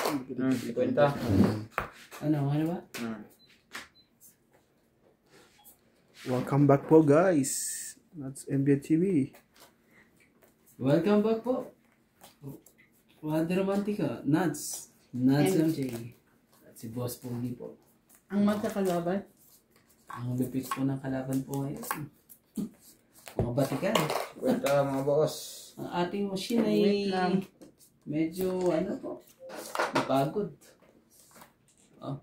Kwenta. Ano ba? Welcome back po guys. That's MBA TV. Welcome back po. Wonder Romantica. Nuts MJ. At si Boss Pogi po. Ang magkakalaban? Ang lupit po ng kalaban po ngayon. Mga batikan. Kwenta mga boss. Ang ating machine ay medyo po. Napagod. Oh.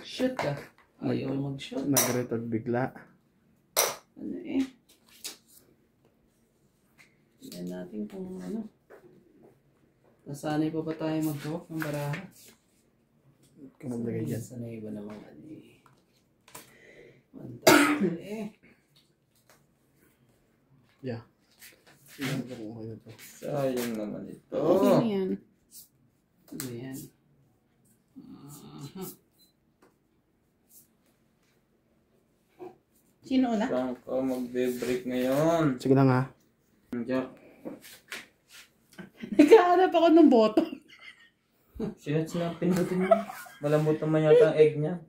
Shoot ka. Ayaw mag-shoot. Nag-retard bigla. Tignan natin kung nasanay pa ba tayo mag-talk ng baraha? Kamaglagay dyan. Sanay ba naman Yeah. Sayang naman ito. Okay na yan. Ano yan? Sino una? Saan ka magbe-break ngayon? Sige lang ha. Jack. Nagkahanap ako ng boto. Sinats na pinutin mo. Malambot naman yata ang egg niya.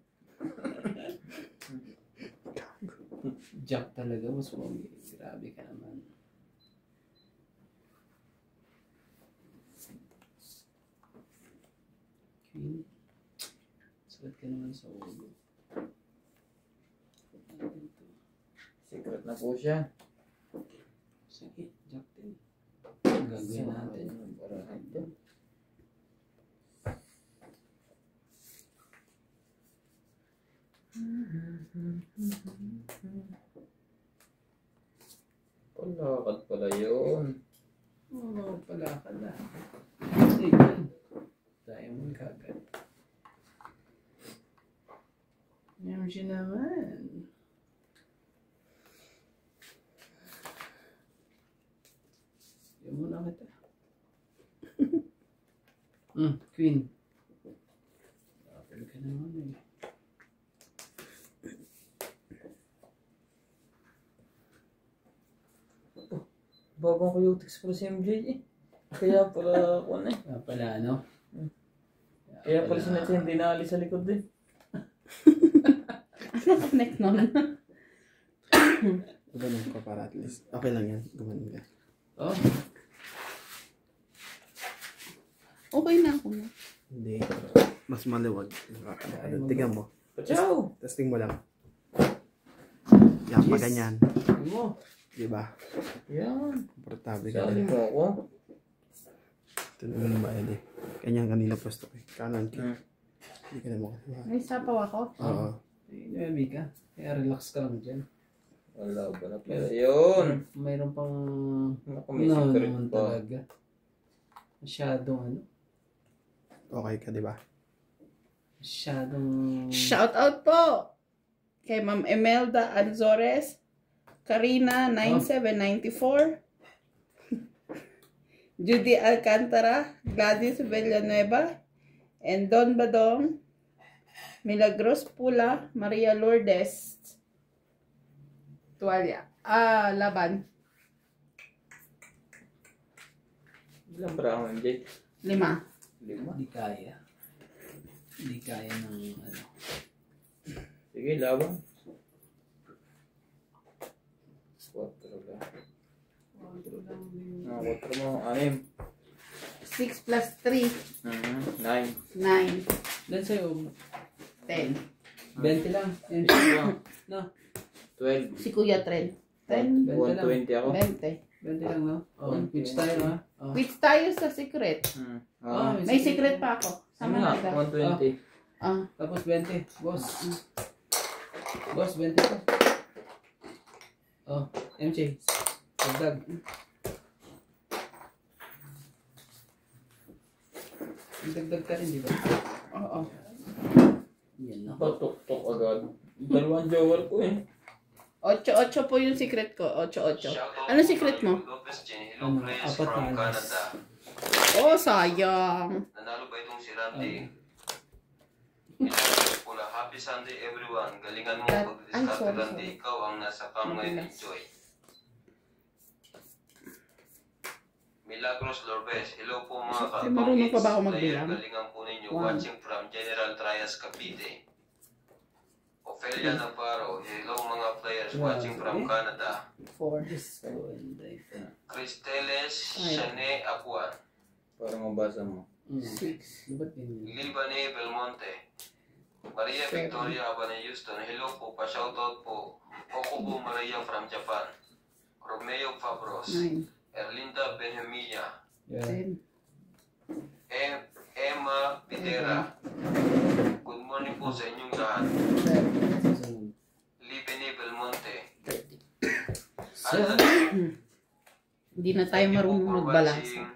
Jack talaga. Mas grabe ka naman. Okay. Sulat ka naman sa ulo. Secret na po siya. Sige, Jack din. Gagawin natin. Palakad pala yun. Oo, pala ka na. Sige. Diamond kagad. Yan siya naman. Yan muna kita. Queen. Apel ka naman eh. Bagong Kuyotix pala si MJ eh. Kaya pala ako na eh. Kaya pala ano? Kaya pala sinatsi hindi naalis sa likod din. Naka-connect naman. Ganun ka para at least. Okay lang yan. Gumanin ka. Oh. Okay na ako na. Hindi. Mas maliwag. Tingnan mo. Ciao! Testing mo lang. Yan, pa ganyan. Ano mo? Diba? Yan. Komportable ka Sali din. mo ako. Ito naman ba yan eh. Ganyan kanina pwesto ko eh. Kanan ka. Hindi ka na makasiwa. May sapaw ako. Oo. Hindi ka. Kaya relax ka lang dyan. Wala ba na pala yun? Mayroon pang Naku, may secret naman pa. talaga. Masyadong Okay ka, diba? Masyadong Shout out po kay Ma'am Emelda Anzores, Karina 9794, Judy Alcantara, Gladys Villanueva, and Don Badong, Milagros Pula, Maria Lourdes, Tuwalya. Laban. Ilang ba ako MJ? 5. 5? hindi kaya. Hindi kaya ng Sige, labang. 4 lang. 4 mo, 6. 6 plus 3, 9. 9, Dan sa'yo, 10. 20 lang. Yan siya. No? 12. Si Kuya Tren. 10, 120 ako. 20. 20 lang, no? Oh, pitch tayo, ha? Oh. Quits tayo sa secret. May secret pa ako. Sama na ka. 120. Tapos 20. Boss. Boss, 20 pa. Oh, MJ. Pagdag. Dagdag ka rin, di ba? Oo. Yan na. Patok-tok agad. Dalawang jower ko eh. 8-8 po yung secret ko. 8-8. Ano secret mo? Ano, 4 na alas. Oh, sayang. Nanalo ba itong si Randy? Happy Sunday everyone. Galingan mo pag-discard Randy. Ikaw ang nasa cam ngayon. Enjoy. Milagros Lorbes. Hello po mga Ay, marunong pa ba ako player. magbilang? Galingan po ninyo. 1. Watching from General Trias Cavite. Ophelia Navarro. Hello mga players. Watching from Canada. 4. Cristeles Shane Apuan. Para mabasa mo. 6. Ba't ganyan? Libane Belmonte. Maria Seven. Victoria Abane Houston. Hello po. Pa-shoutout po. Okubo Maria from Japan. Romeo Fabros. 9. Erlinda Benjamilla. Yeah. 10. Emma Pitera. Good morning po sa inyong lahat. 11. Sunod. Libene Belmonte. 30. Alan, Hindi na tayo thank you po marunong for magbalasa. watching.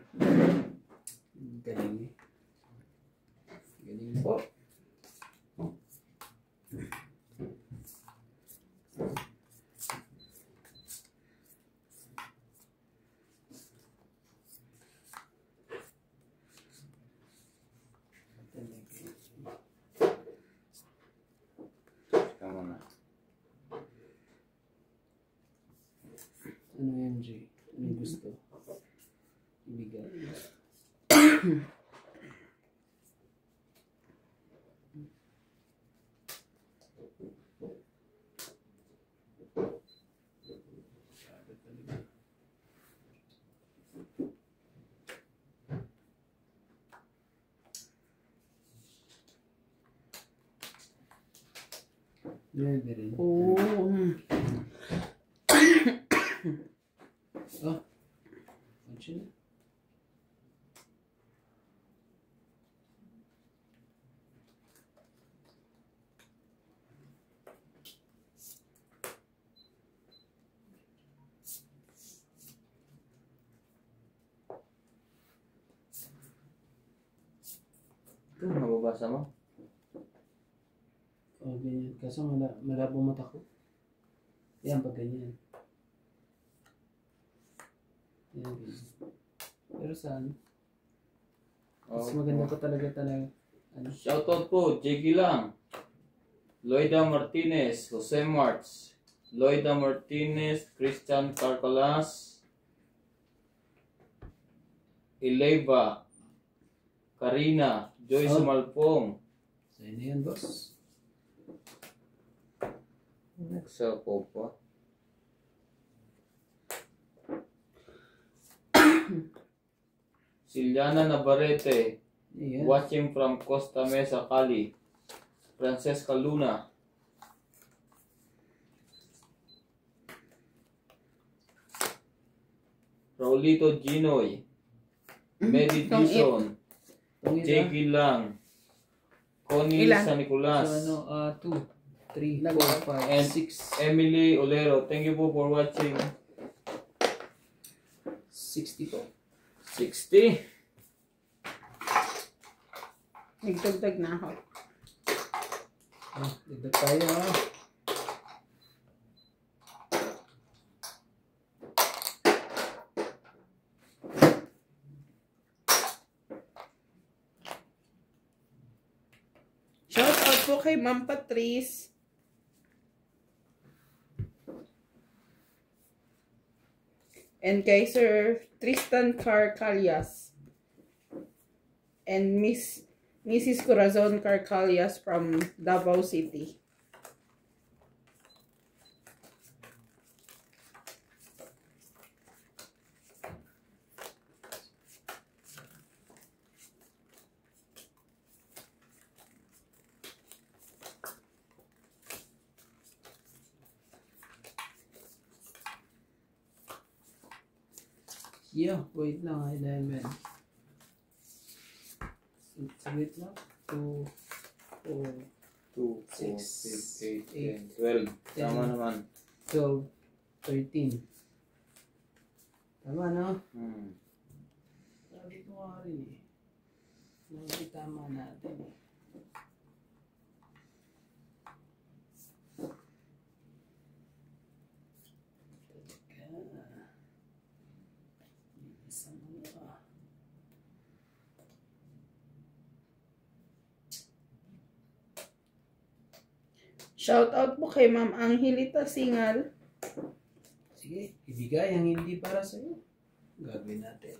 Galing eh. Galing po. Tama na. Ano yan, Jay? Ano gusto? Ibigay. Pwede rin. Oo. Oh. Andiyan na. Ito, mababasa mo? Oh, ganyan. Kaso malabo mata ko. Yan, pag ganyan. Yan, ganyan. Pero saan? Mas maganda pa talaga. Ano? Shoutout po, Jiggy lang. Loida Martinez, Jose Martz, Loida Martinez, Christian Carcolas, Ileva, Karina, Joyce Oh. Malpong. Sa'yo na yan, boss. Excel po po. Siliana Navarrete, Ayan. watching from Costa Mesa, Cali. Francesca Luna. Raulito Ginoy. Medi Itong Dizon. Itong isa. Jiggy Lang. Connie Ilan? San Nicolas. So, 2, 3, Dalawa. 4, 5, And 6. Emily Olero. Thank you po for watching. 60 po. 60. Nagdagdag na ako. Dagdag tayo ha. Shout out po kay Ma'am Patrice. And kay Sir Tristan Carcalias. And Mrs. Corazon Carcalias from Davao City. Yeah, wait lang ha, 11. Wait lang. 2, 4, 2, 4, 6, 8, 10, 12. 10. Tama naman. 12, 13. Tama no? Sabi ko nga rin eh. Tama natin eh. Shout out po kay Ma'am Angelita Singal. Sige, ibigay ang hindi para sa'yo. Gagawin natin.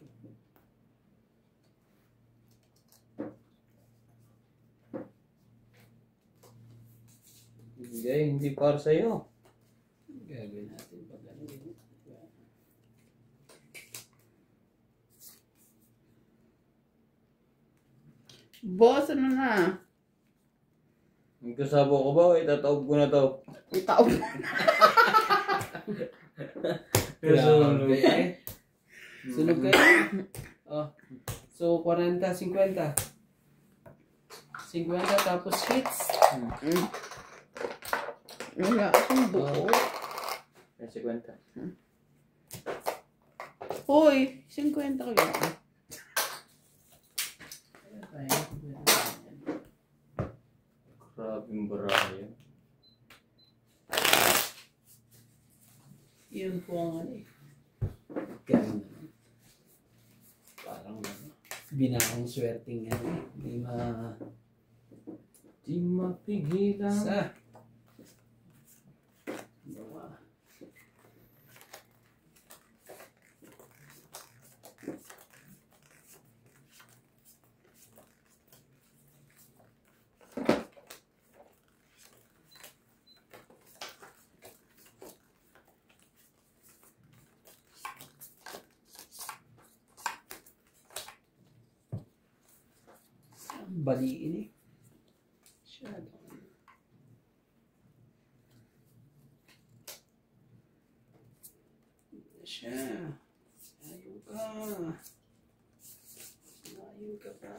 Bigay, hindi para sa'yo. Gagawin natin pag ano yun. Boss, ano na? Magkasabo ko ba? Itataob ko na to. Itaw. Grabe eh. Sunog kayo. Oh. So, 40, 50. 50 tapos hits. Wala akong buo. May 50. Hoy, 50 ko yun. Grabing barayo. Yun po ang ano eh. Ganun naman. Parang binaong swerting yan eh. Di mapigilan. Isa. Dalawa. Baliin eh. Shadow. Siya. Ayaw ka. Ayaw ka pa.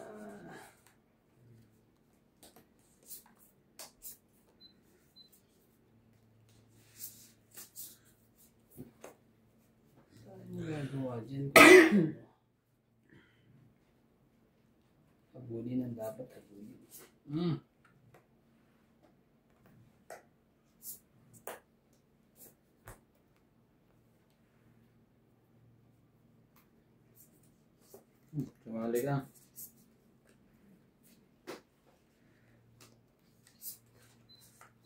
Saan mo gagawa dyan? Habulin ang dapat habulin. Sumali ka.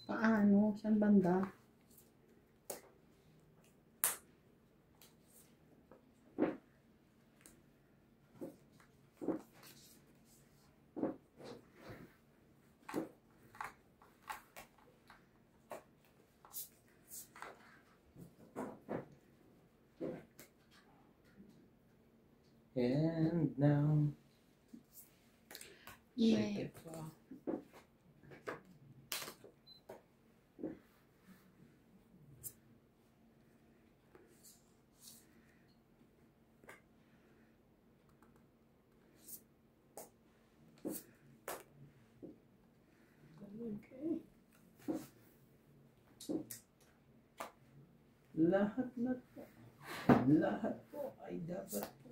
Paano? Saan banda? And now. Shit pa. Okay. Lahat po ay dapat po.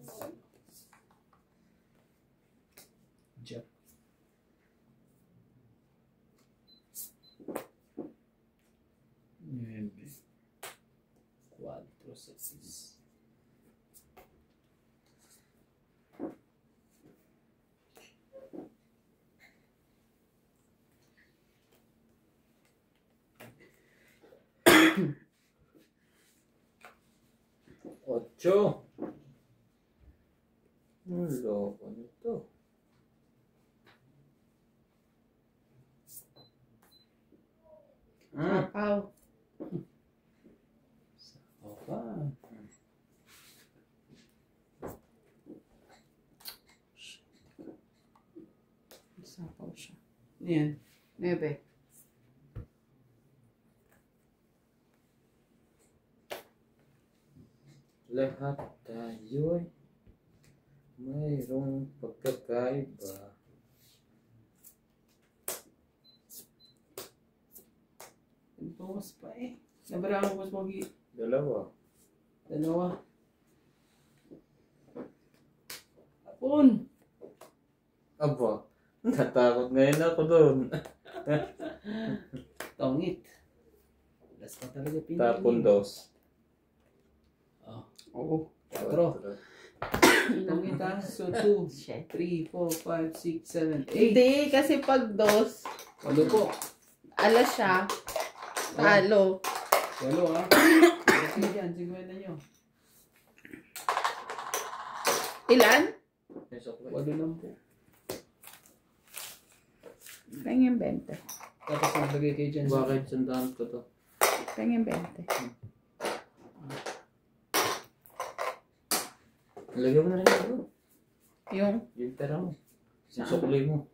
Jack. Nueve. 4, 6. Ocho. Ang loko nito. Sapaw. Opa. Sapaw siya. Yan. 9. Lahat tayo'y mayroong pagkakaiba. Bawas pa eh. Nabarang ko mo gi. Dalawa. Apon. Aba, natakot ngayon ako doon. Tongit. Last pa talaga pinili. Tapon dos. Oo. 4. Tongit ha. So 2, 3, 4, 5, 6, 7, 8. Hindi, kasi pag dos, 8 po. alas siya. Talo. 8 ha. Sige dyan. Siguro na nyo. Ilan? 8 lang po. Kaya yung 20. Tapos naglagay kayo dyan. Bakit? Sandaan ko to. Tingin 20. Lagyan mo na rin ako. Yung Yung pera mo. Susukli mo.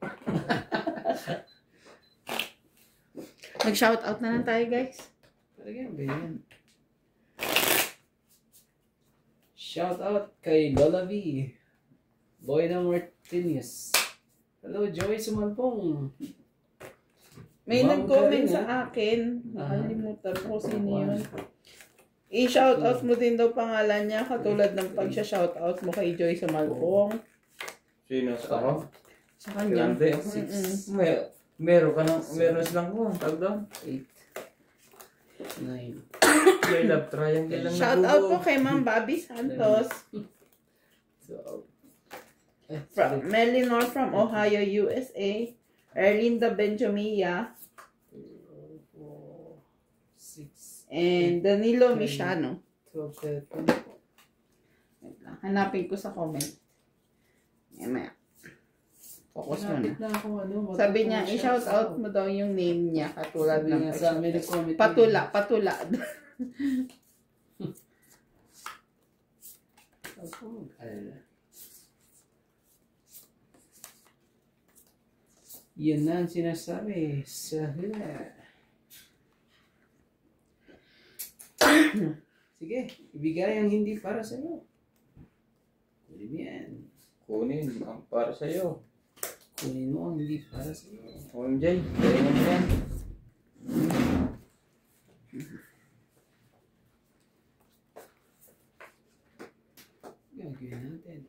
mag-shoutout na lang tayo, guys. Talagang ba yan? Shout out kay Lola V. Lloyda Martinez. Hello, Joy Sumalpong. May Ma'am nag-comment Karina. sa akin. Nakalimutan ko sino yun. I-shoutout mo din daw pangalan niya katulad ng pag-shoutout mo kay Joy sa Malpong. Sino sa ako? Sa kanya. Grande. Mm-mm. Meron silang ko. Tag doon. 8, 9. Your love triangle lang Shoutout po kay Ma'am Bobby Santos. So, Melinor from Ohio, USA. Erlinda Benjamia. 6, And Danilo Okay. Mishano. 12, 13. Wait lang. Hanapin ko sa comment. Maya. Focus mo na. Malapit na ako, ano, Sabi niya, mag-shout i-shoutout out. mo daw yung name niya katulad Sabi ng niya sa amin nag-comment. patula. Yan na ang sinasabi sa hila. Sige, ibigay ang hindi para sa iyo. Kunin mo yan. Kunin ang para sa'yo. Kunin mo ang hindi para sa iyo. OMJ, kaya mo yan. Gagawin natin.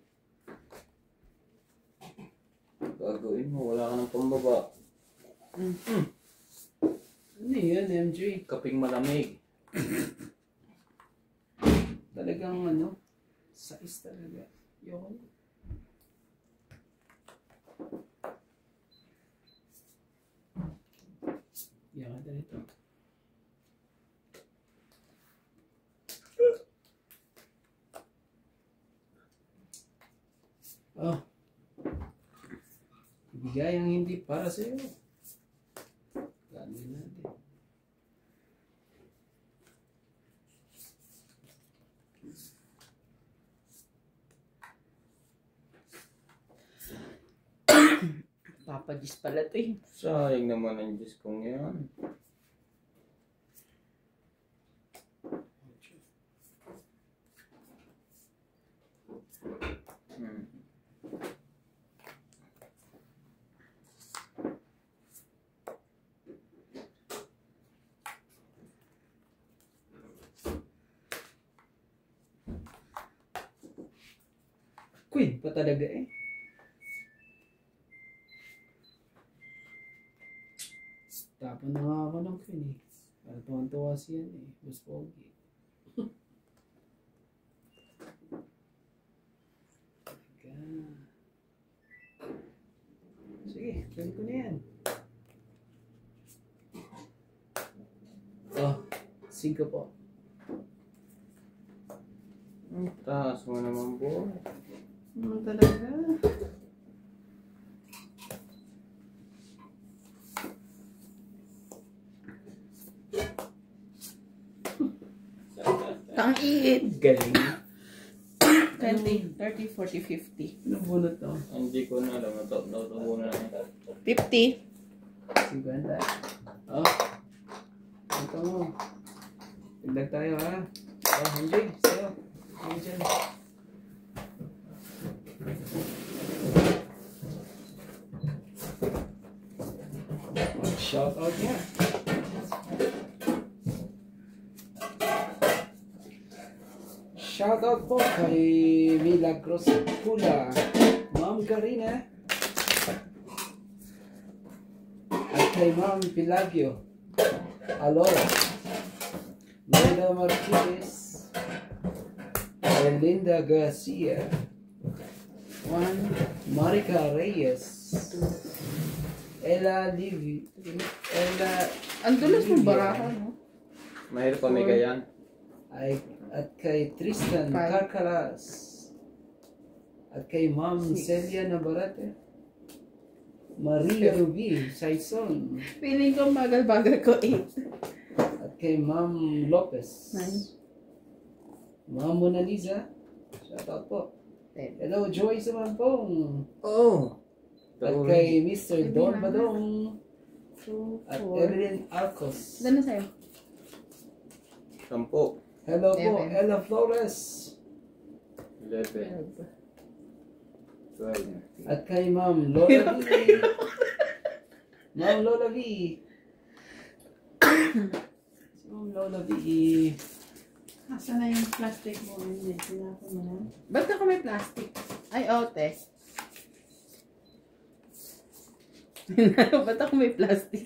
Gagawin mo, wala ka ng pambaba. Ano yan, MJ? Kaping malamig. Talagang ano, size talaga. Yun. Yan ka dito. Oh. Ibigay ang hindi para sa iyo. Gano'n natin. Papadis pala to eh. Sayang naman ang Diyos kong yan. Queen pa talaga eh. Tapon na nga ako ng queen eh. Para tuwan-tuwa siya eh. Mas pogi. Sige, queen ko na yan. Oh, 5 po. Ang taas mo naman, boy. Ano talaga? Tangit. Galing. 20, 30, 40, 50. Anong bunot to? Hindi ko na alam. Natutubo na lang. 50. 50. Oh. Ito mo. Tigdag tayo ha. Oh, Henry. Sa'yo. Ano dyan? Shout out niya. Shout out po kay Milagros Pula, Ma'am Karina, at kay Ma'am Pilagio, Alora, Neda Martinez, and Linda Garcia, Marica Reyes, Ella Livy, Ang dulas mong baraha, no? Mahirap pamigayan. at kay Tristan Five. Carcalas, at kay Ma'am Celia Navarrete, Maria Ruby, Saison. Feeling ko bagal-bagal ko 8. At kay Ma'am Lopez. 9. Ma'am Mona Lisa. Shoutout po. 10. Hello, Joy Samampong. Oh! At kay Mr. Don Sabi na. Badong. 2, At 4. Evelyn Arcos. Gano'n sa'yo? 10. Hello po, 11. Ella Flores. 11. 12. At kay Ma'am Lola V. Ma'am Lola V. Si Ma'am Lola V. Asa na yung plastic mo? Hindi, sinapon mo na. Ba't ako may plastic? Ay, ote. Ba't ako may plastic?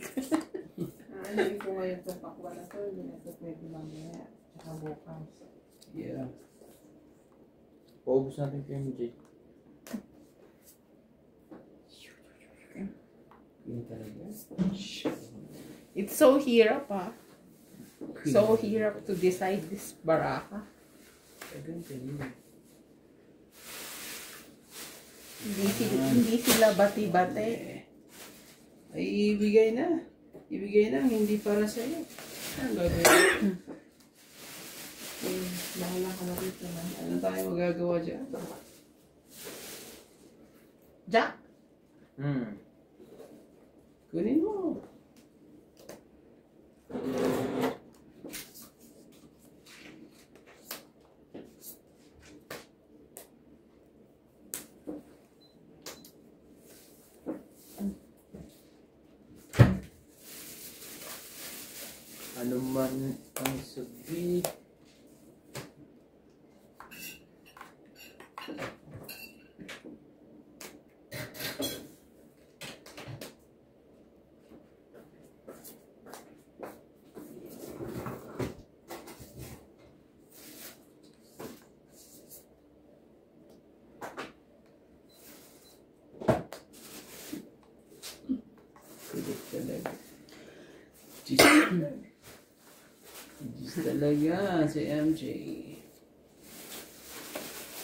Hindi ko ngayon itong pakwa na to. Hindi na ito pwede mamaya. Tsaka bukas. Yeah. Paubos natin kay MJ. Yun talaga. It's so hirap So hirap to decide this baraka. Hindi sila bati-bati. Ay, ibigay na. Ibigay na, hindi para sa iyo. Ano gagawin? Bahala ka na rito na. Ano tayo magagawa dyan? Jack! Kunin mo. Ano man ang sabi. Diyos talaga si MJ.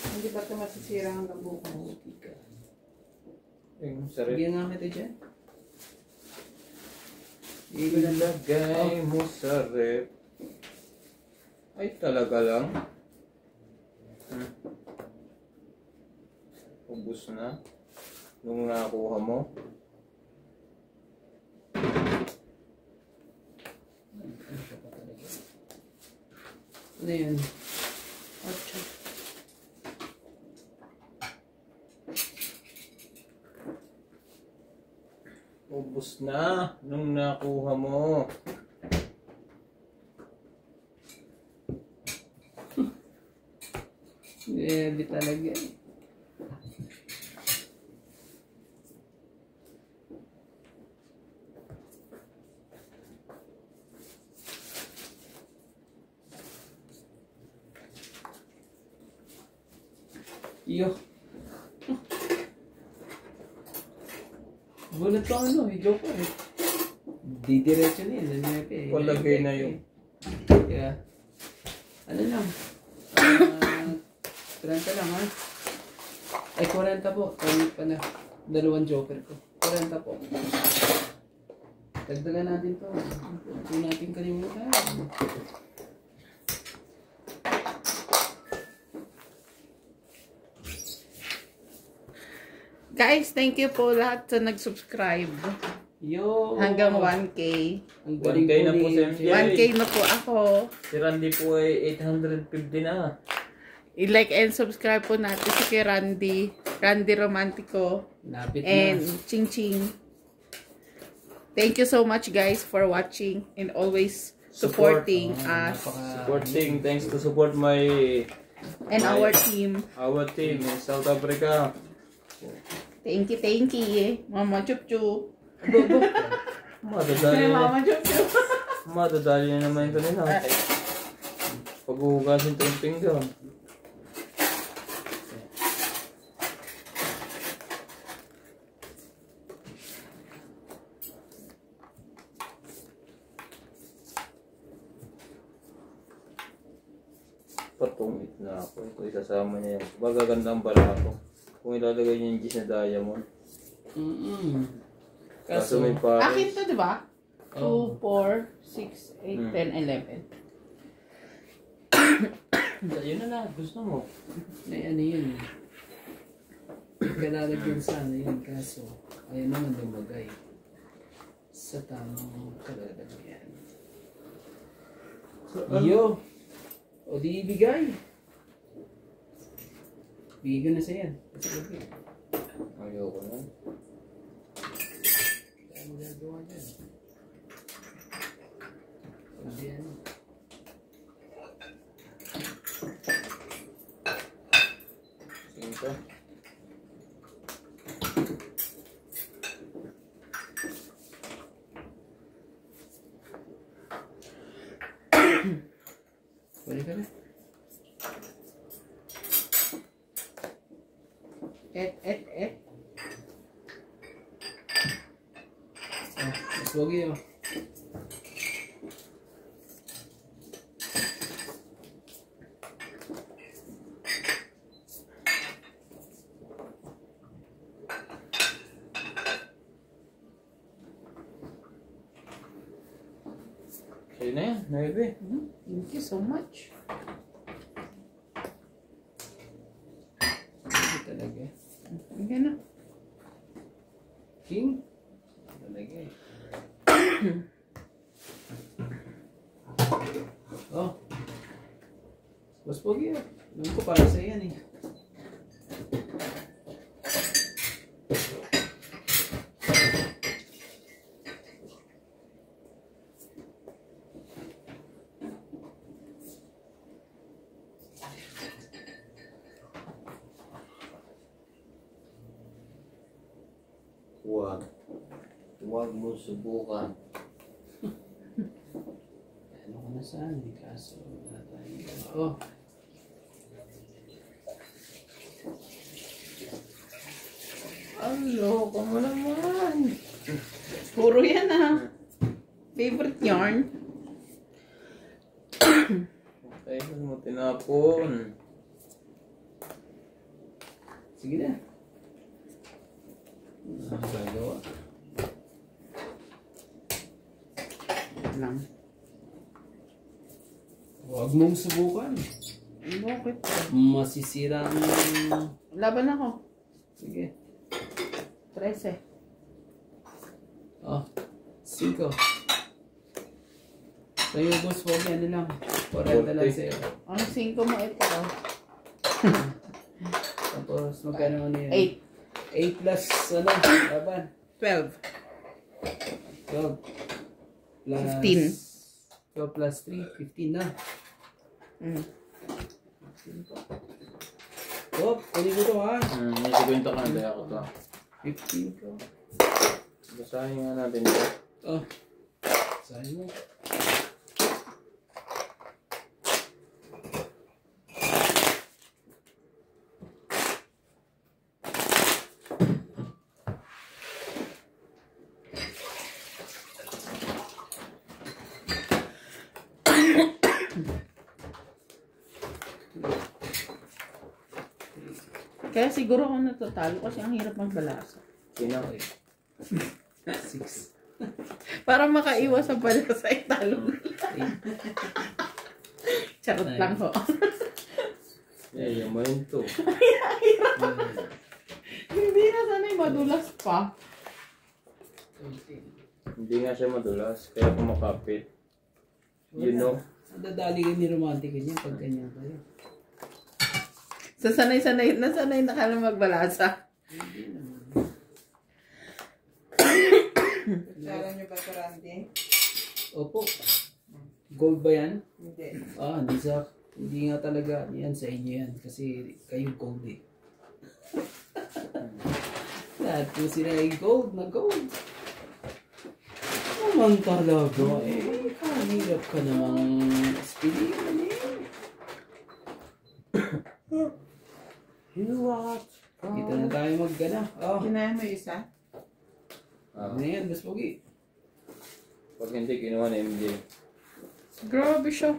Hindi ba ito masisira hanggang bukas? Yung sarap. Bigyan nga kita dyan. Ilagay mo sa rep. Ay, talaga lang. Ubus na. Nung nakuha mo. Ano yun? 8. Ubus na. Nung nakuha mo. Grabe talaga. Iyo. Bunot ko ano, joke ko eh. Didiretso na yun, nangyayap eh. Palagay na yung Yeah. Ano lang? 30 lang ha? Ay, 40 po. Tamit pa na. 2 joker ko. 40 po. Dagdagan natin to. Huwag natin kalimutan. Guys, thank you po lahat sa nag-subscribe. Yo! Hanggang 1K. Ang galing 1K na po ni si MJ. 1K na po ako. Si Randy po ay 850 na. I-like and subscribe po natin si kay Randy. Randy Romantico. Napit And na. Ching Ching. Thank you so much guys for watching and always supporting us Supporting. Thanks to support my and our team. in South Africa. Thank you. Mama Chup Chup. Madadali na. Mama Chup Chup. Madadali na naman ito nila. Pag-uugasin ito yung pinggan. Patungit na ako. Ito isasama niya yan. Bagaganda ang bala ako. Kung ilalagay niya yung gis na diamond. Kaso, may pares. Akin to, di ba? Oh. 2, 4, 6, 8, 10, 11. Yun na lahat, gusto mo. May ano yun. Kalalagyan sana yun, kaso ayaw naman lumagay sa tamang kalalagyan. Iyo! O di ibigay. Bigay ko na sa yan. Ayoko na. Kaya mo gagawa dyan. Hindi ano. Sige pa. Pwede ka na. Oh, mas wagi oh. Sa'yo na yan, 9. Thank you so much. Hindi talaga. Ayan na. King? Talaga eh. Oh. Mas pogi ah. Alam ko para sa yan eh. Huwag mo subukan. Ano ko na saan? Di kaso. Wala tayong gawa. Oh. Ang loko mo naman. Puro yan ah. Favorite yarn. Kailan mo tinapon? Sige na. Ano gagawa? Lang. Huwag mong subukan. Bakit? Masisira ang... Laban ako. Sige. 13. Oh. 5. Sa'yo, boss, huwag yan lang. 40 lang sa'yo. Ang 5 mo ito. Tapos, magkano ano yan? 8 8. plus, ano, laban. 12. 12. Plus... 15. 12 plus 3, 15 na. Mm. Oh, pwede ko to ha. May sikwento ka na ba ako to? 15 ko. Basahin nga natin ito. Oh. Saan mo? Kaya siguro ako natatalo kasi ang hirap magbalasa. Sino? 6. Para makaiwas sa balasa ay talo. Charot lang ho. Eh, yung mo yun to. Hindi na sanay madulas pa. Hindi nga siya madulas, kaya kumakapit. You know? Nadadali kayo ni romantic niya pag ganyan kayo. So sanay na ka lang magbalasa. Alam niyo ba ito, Randy? Opo. Gold ba yan? Hindi. Ah, hindi nga talaga. Yan sa inyo yan. Kasi kayo gold eh. Lahat po sila ay gold na gold. Naman talaga eh. Kahirap ka namang spilihan eh. You know what? Dito na tayo maggana. Oh. Kinaya mo yung isa? Ano yan, mas pogi. Pag hindi, kinuha na MJ. Grabe siya.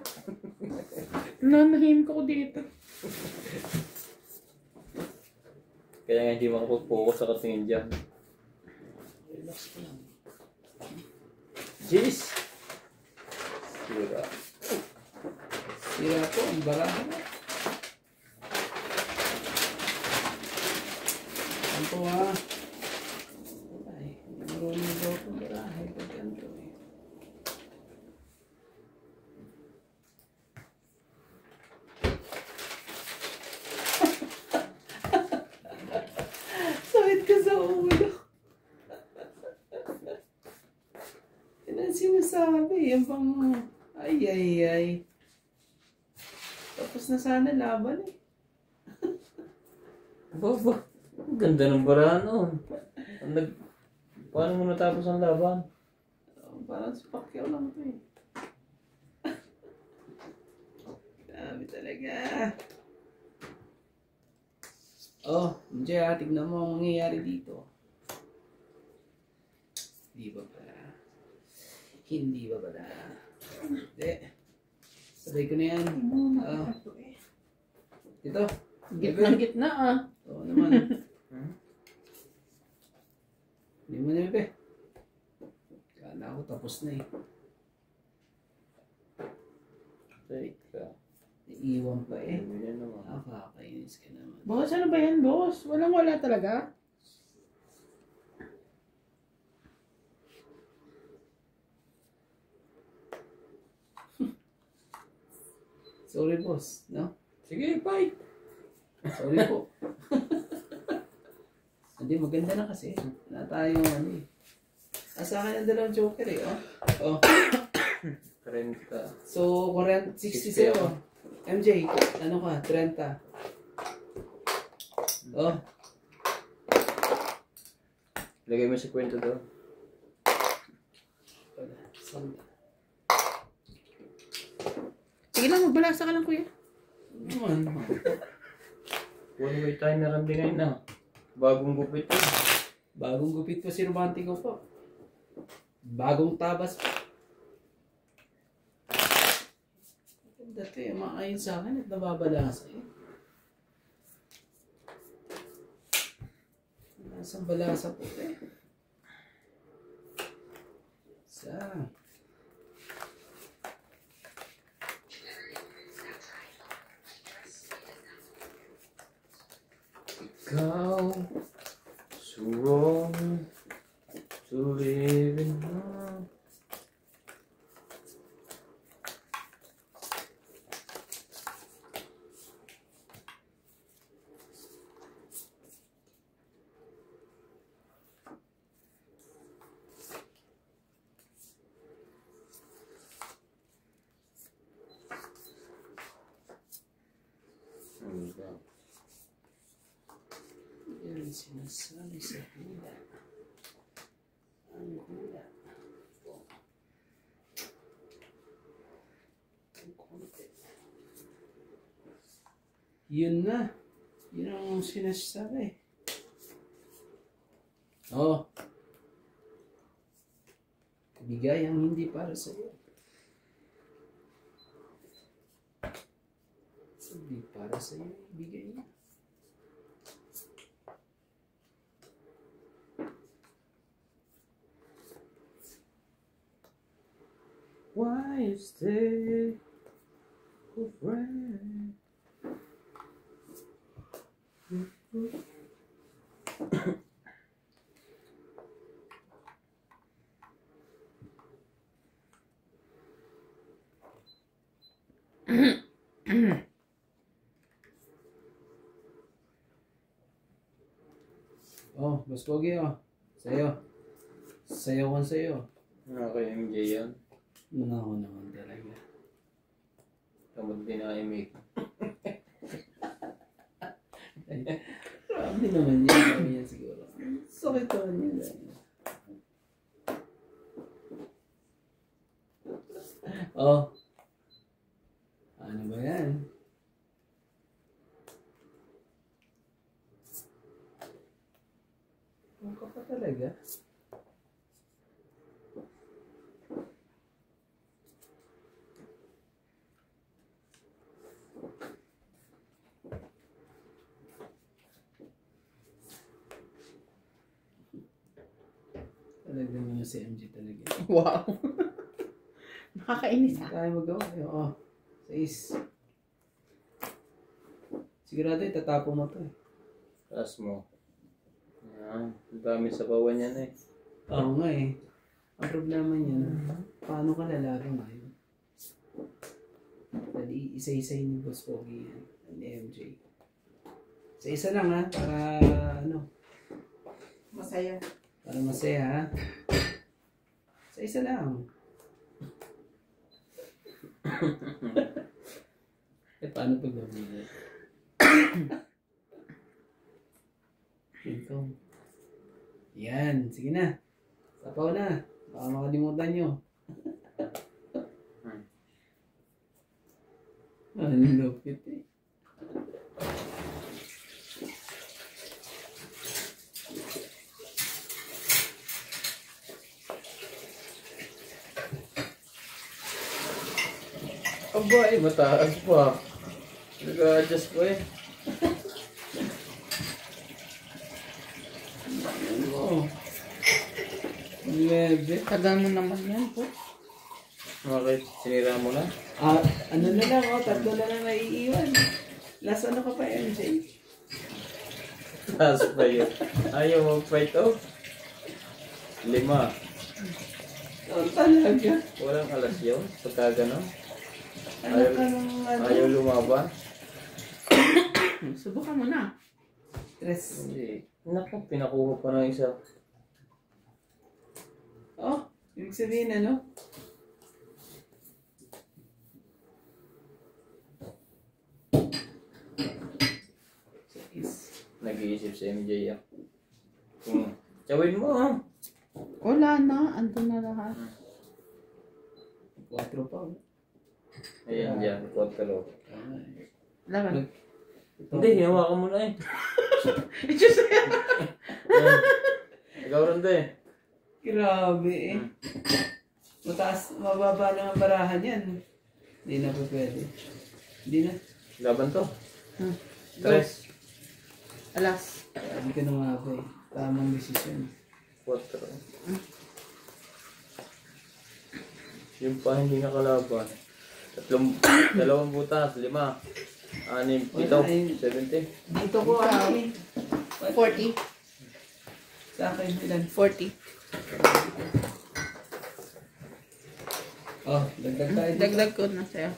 Nanahim ko dito. Kaya nga hindi makapag-focus sa katingin dyan. Relax ka lang. Jeez! Sira. Sira po ang baraha. Ano po ha? Ay, hindi marunong daw po baraha. Pagkanto eh. Sakit ka sa ulo. Yan ang sinasabi. Yan pang... Ay. Tapos na sana laban eh. Baba. Ang ganda ng barahan noon. Paano mo natapos ang laban? Parang si Pacquiao lang ito eh. Grabe talaga. Oh, Jay, tignan mo ang mangyayari dito. Hindi ba pala? Hindi ba pala? Hindi. Sabay ko na yan. Dito. Gitna ah. Oo naman. Hindi mo na bebe. Kala ko tapos na eh. Teka. Iiwan pa eh. Yan naman. Nakakainis ka naman. Boss, ano ba yan, boss? Wala talaga. Sorry boss, no? Sige, fight! Sorry po. Hindi, maganda na kasi. Wala tayong ano eh. Sa akin ang dalawang joker eh, oh. Oh. 30. So, 60 sa'yo. MJ, ano ka? 30. Oh. Lagay mo si kwento doon. Sige lang, magbalasa ka lang, kuya. Naman. One way timer ang bingay na. Bagong gupit ko. Bagong gupit pa si Romantico po. Bagong tabas pa. Dati, maayon sa akin at nababalasa eh. Nasang balasa po eh. Sa. Ikaw, so wrong to live in love. Yan sinasabi sa hula. Ang hula. Ang konti. Yun na. Yun ang sinasabi. Oh. Bigay ang hindi para sa iyo. Hindi para sa iyo. Bigay niya. Why you stay, oh friend? Oh, Boss Pogi oh. Sa'yo. Sayawan sa'yo. Okay, MJ yan. Manaho naman talaga. Tamad din na imig. Grabe naman yan. Grabe yan siguro. Sakit naman yan. Oh. Ano ba yan? Ano ka pa talaga? Dagdag mo si MJ talaga. Wow. Nakakainis ha. Kaya magawa. Oo. 6. Sigurado itatapo mo to eh. Taas mo. Yan. Ang dami sa bawan yan eh. Oo nga eh. Ang problema niyan, paano ka lalaro ngayon? Dali, isa-isay ni Boss Pogi yan. Ni MJ. Isa-isa lang ha, para ano, Masaya. para masaya ha. Isa-isa lang. Paano pag nabili? Ikaw. Yan, sige na. Sapaw na. Baka makalimutan nyo. Ang lupit eh. Aba eh, mataas pa. Nag-adjust pa eh. Ano? 9. Tagal mo naman yan po. Bakit? Sinira mo na? Ah, ano na lang, oh, 3 na lang naiiwan. Last ano ka pa, MJ? Taas pa yun. Ayaw mo fight oh. 5. Oh, talaga. Walang alas yun. Pagka gano'n. Ano ka nung ano? Ayaw lumaban. Subukan mo na. Stress. Hindi. Naku, pinakuha pa ng isa. Oh, ibig sabihin ano? Nag-iisip si MJ ah. Tsawin mo ah. Wala na. Ando na lahat. 4 pa. Oh. Ayan dyan, 4. Laban. Hindi, hinawakan mo na eh. Diyos ko. Ikaw rin din. Grabe eh. Mataas, mababa lang ang barahan yan. Hindi na po pwede. Hindi na. Laban to. Hmm. 3. Alas. Hindi ka na nga ba eh. Tamang desisyon. 4. Yung pa hindi nakalaban. 2 butas, 5. 6, 7, Wala, eh. 70. Dito ko ano eh. 40. Sa akin ilan? 40. Oh, dagdag tayo dito. Dagdag ko na sa'yo.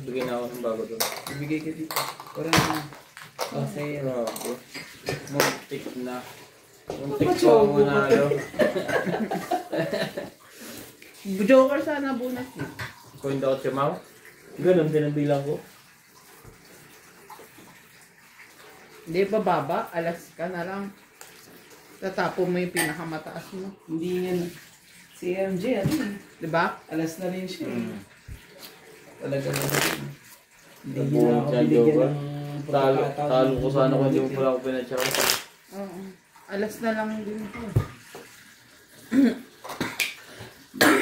Bigay na ako ng bago doon. Ibigay ka dito. Parang na. Oh, sa'yo. Grabe. Muntik na. Muntik Papa, pa ako manalo. Joker sana bonus mo. Kung hindi ako tsimaw, ganun din ang bilang ko. Hindi ba baba? Alas ka na lang. Tatapo mo yung pinakamataas mo. Hindi yan. Si MJ, ano eh. Diba? Alas na rin siya eh. Talaga na rin. Hindi Nabuhong niya ako siya, binigyan Joker. ng Talo ko sana kung hindi mo pala ako pinatsaw. Oo. Alas na lang din ko.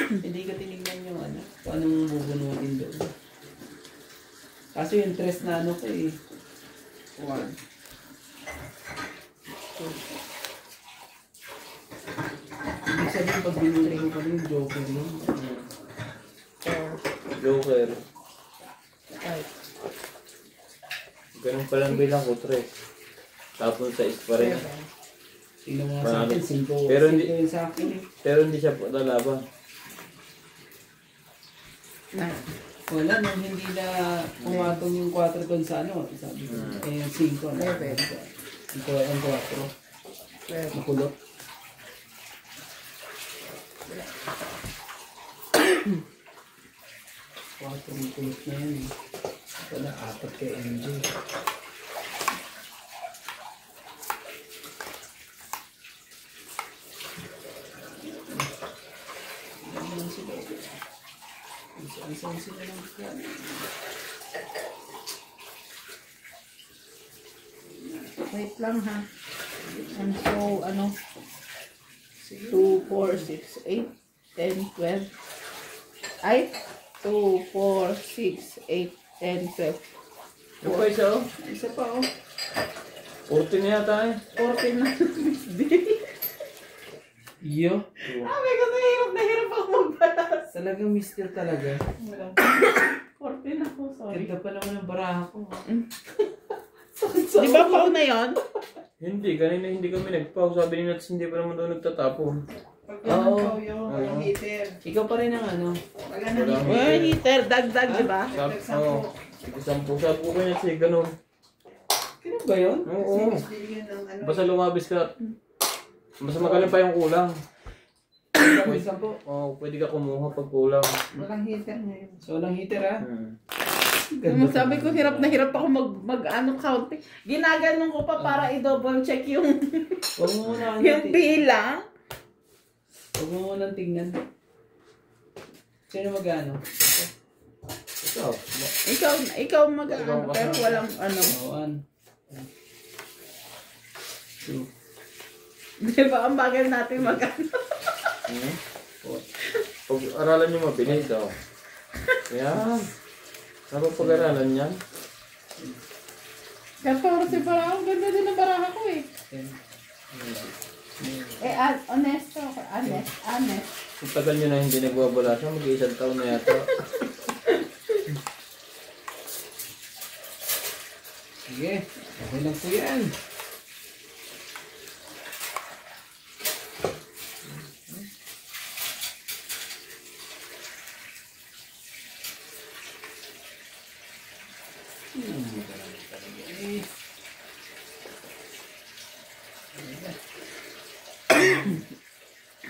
Hindi ka tinignan yung ano, kung anong bubunutin doon. Kaso yung tres na ano ko eh. 1. Ibig sabihin pag binuli ko pala yung Joker yun. 4. Joker. 5. Ganun pa lang bilang ko, 3. Tapos sa is pa rin. 7. Tingnan mo nga sa akin, 5 Pero hindi- yun sa akin eh. Pero hindi siya lalaban. 9. Wala, nung hindi na pumatong yung 4 doon sa ano, sabi ko, eh yung 5 na. Eleven. Yung 4, 12. makulot. Quatro ang kulot na yan eh. Wala, 4 kay MJ. Ilan sila? Isang sila lang yan. Wait lang ha. And so, ano? 2, 4, 6, 8, 10, 12. Ay? 2, 4, 6, 8, 10, 12. Yung pa isa oh. Isa pa oh. 14 na yata eh. 14 na. Yo. Sabi ko, na hirap ako magbalas. Talagang mister talaga. 14 ako, sorry. Ganda pa naman ang baraha ko. Di ba pao na yun? Hindi, kanina hindi kami nagpaw. Sabi ni Nats, hindi pa naman daw nagtatapon. Pag ganun Oo. ko yung walang heater. Ikaw pa rin ang ano. Pag ganun Walang heater. Well, heater, dagdag, di ba? Oo. Sige, 10. Sabi ko kanya siya, ganun. Kino ba yun? Oo. Mas bilhin ng ano. Basta lumabis ka. Basta magaling pa yung kulang. May 10. Pwede ka kumuha pag kulang. Walang heater ngayon. So, walang heater ha? Nung sabi ko, hirap na hirap ako counting. Ginaganon ko pa para i-double check yung, Huwag mo muna yung pila. Huwag mo muna tingnan. Sino mag-ano? Ikaw. Ikaw mag-ano, pero walang ano. 1, 2. Di ba, ang bagal natin mag-ano. Pag-aralan nyo mabilis daw. Yan. Ano pag-aralan yan? 14 baraha, ang ganda din ang baraha ko eh. Honesto ako. Honest. Kung tagal nyo na hindi nagbabalasan, mag-iisang taon na yata. Sige. Okay lang po yan.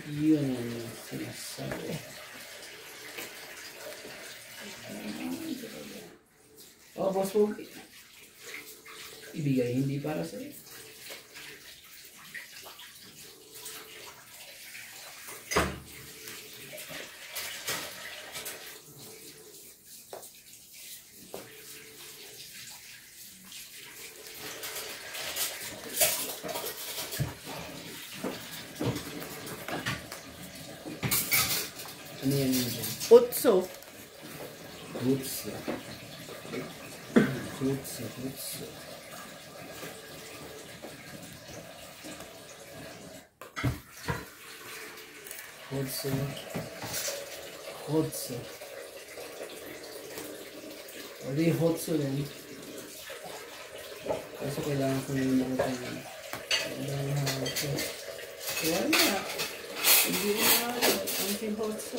Yun ang sinasabi. Oh, boss po. Ibigay hindi para sa iyo. Ano yan yun? Utso. Boots. Boots. Hotso. Wala yung hotso yan. Kasi kailangan ko yung nakita yun. Wala. Hindi na ang hotso.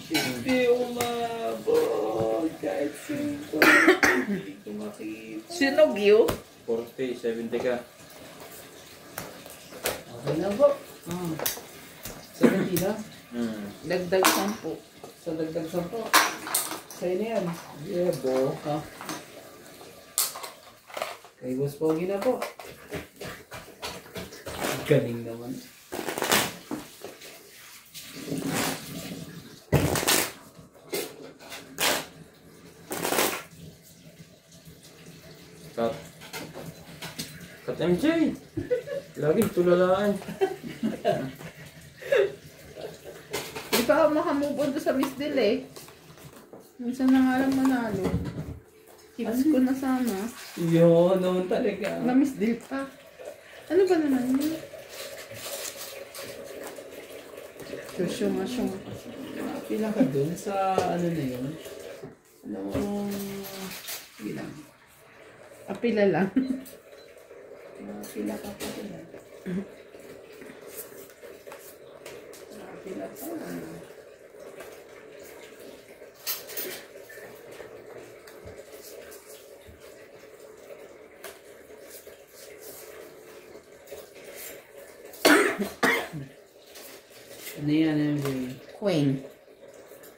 Hindi umabot kahit sino. Hindi ko makita. Sino view? 40, 70 ka. Okay na po. 70 na. Dagdag 10. Sa dagdag 10. Sa'yo na yan. Yeah, bo. Kay Boss Pogi na po. Galing naman. Kat MJ. Lagi tulalaan. Di pa ako makamove on doon sa Miss Del eh. Minsan na nga lang manalo. Tips ko na sana. Yun, naman talaga. Na Miss Del pa. Ano ba naman yun? Masyong. Pila ka dun sa ano na yun? Ano mo? Sige lang. Apila lang. Pila ka pa dun. Pila pa. Ano yan, MJ? Queen.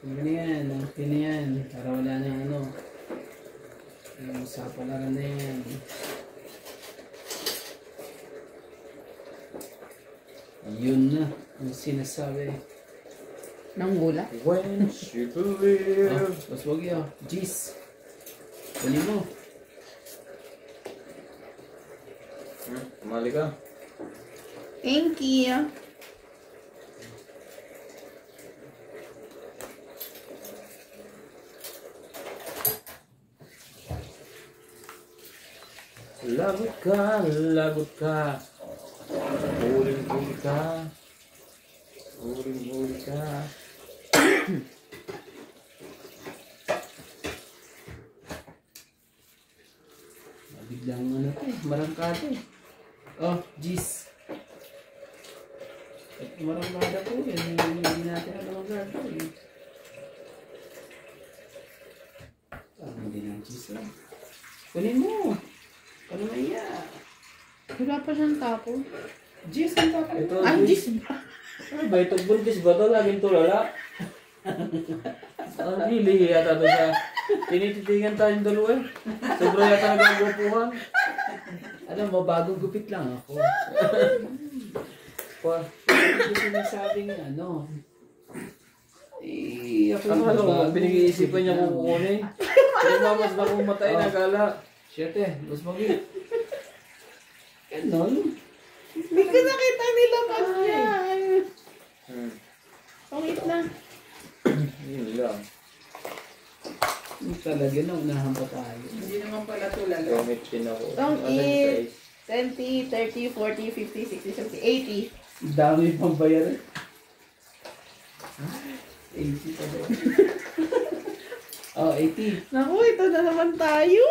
Ano yan? Okay na yan. Para wala na ano. Yung sa palaran na yan. Yun na. Ang sinasabi. Nang gula. When you believe. Mas wag yun. Jeez. Kunin mo. Tumali ka. Thank you. Love it. ka, lagot ka. Huling-huli ka. Huling-huli ka. Biglang ano to eh, marangkada eh. Oh, jeez. Marangkada po yan, hindi natin alam ang gagawin. Hindi ng cheese lang. Kunin mo. Ano na iya? Wala pa siyang tapo. Cheese ang tapos. Ito, Ang jis ba? ano ba ito? Buntis ba ito? Laging tulala? Ang hili yata ito sa... Tinititigan tayong dalawa eh. Sobra yata nagagwapuhan. Alam mo, bagong gupit lang ako. Pa. Hindi sinasabing ano. Eh, ako Ano ano? bago. Pinag-iisipan niya kung kukunin. Pinagmamas na kung matay na gala. Siyete, mas magi. Ganon. Hindi ko nakita nilabas niya. Pangit na. Yun lang. Talaga na, unahan pa tayo. Hindi naman pala tulala. Gamit din ako. Tong Ano yung is 20, 30, 40, 50, 60, 70, 80. Dami pang bayaran. 80 pa daw. Oh, 80. Naku, ito na naman tayo.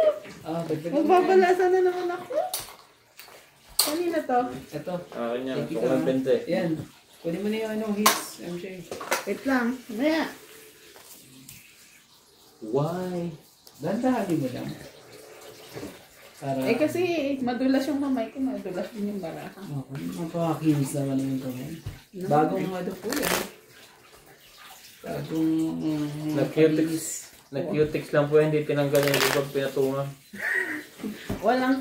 Ah, dagdagan mo yan. Magbabalasan na naman ako. Kanina to? Ito. Akin yan. Sige ka, Kung ang bente. Yan. Kunin mo na yung ano, hits, MJ. Wait lang. Maya. Why? Dandahanin mo lang. Para... Eh kasi madulas yung kamay ko, madulas din yung baraha. Ako, mapakinis naman yung kamay. Bagong ano po yan. Bagong... Nag-cutix. Nag-cutix lang po yan. Hindi tinanggal yung ibang pinatungan. Walang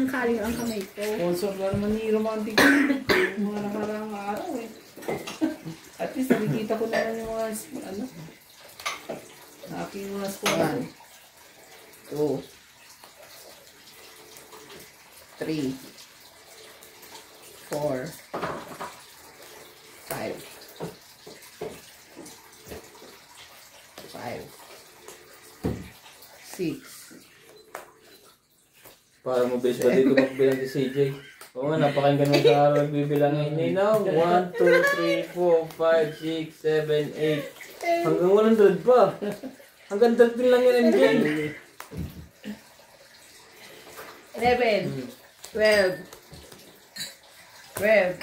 kaling ang kamay ko. Sponsor lang naman ni Romantic. Yung mga nakarang araw eh. At least nakikita ko naman yung mga ano. Aking mga sponsor. 1, 2, 3, 4, 5, 6. Para mabilis ba dito magbilang si CJ? Oo nga, napakinggan mo sa araw nagbibilangin. Ninaw, 1, 2, 3, 4, 5, 6, 7, 8. Hanggang 100 pa. Hanggang 13 lang yan, MJ. 11, 12, 12,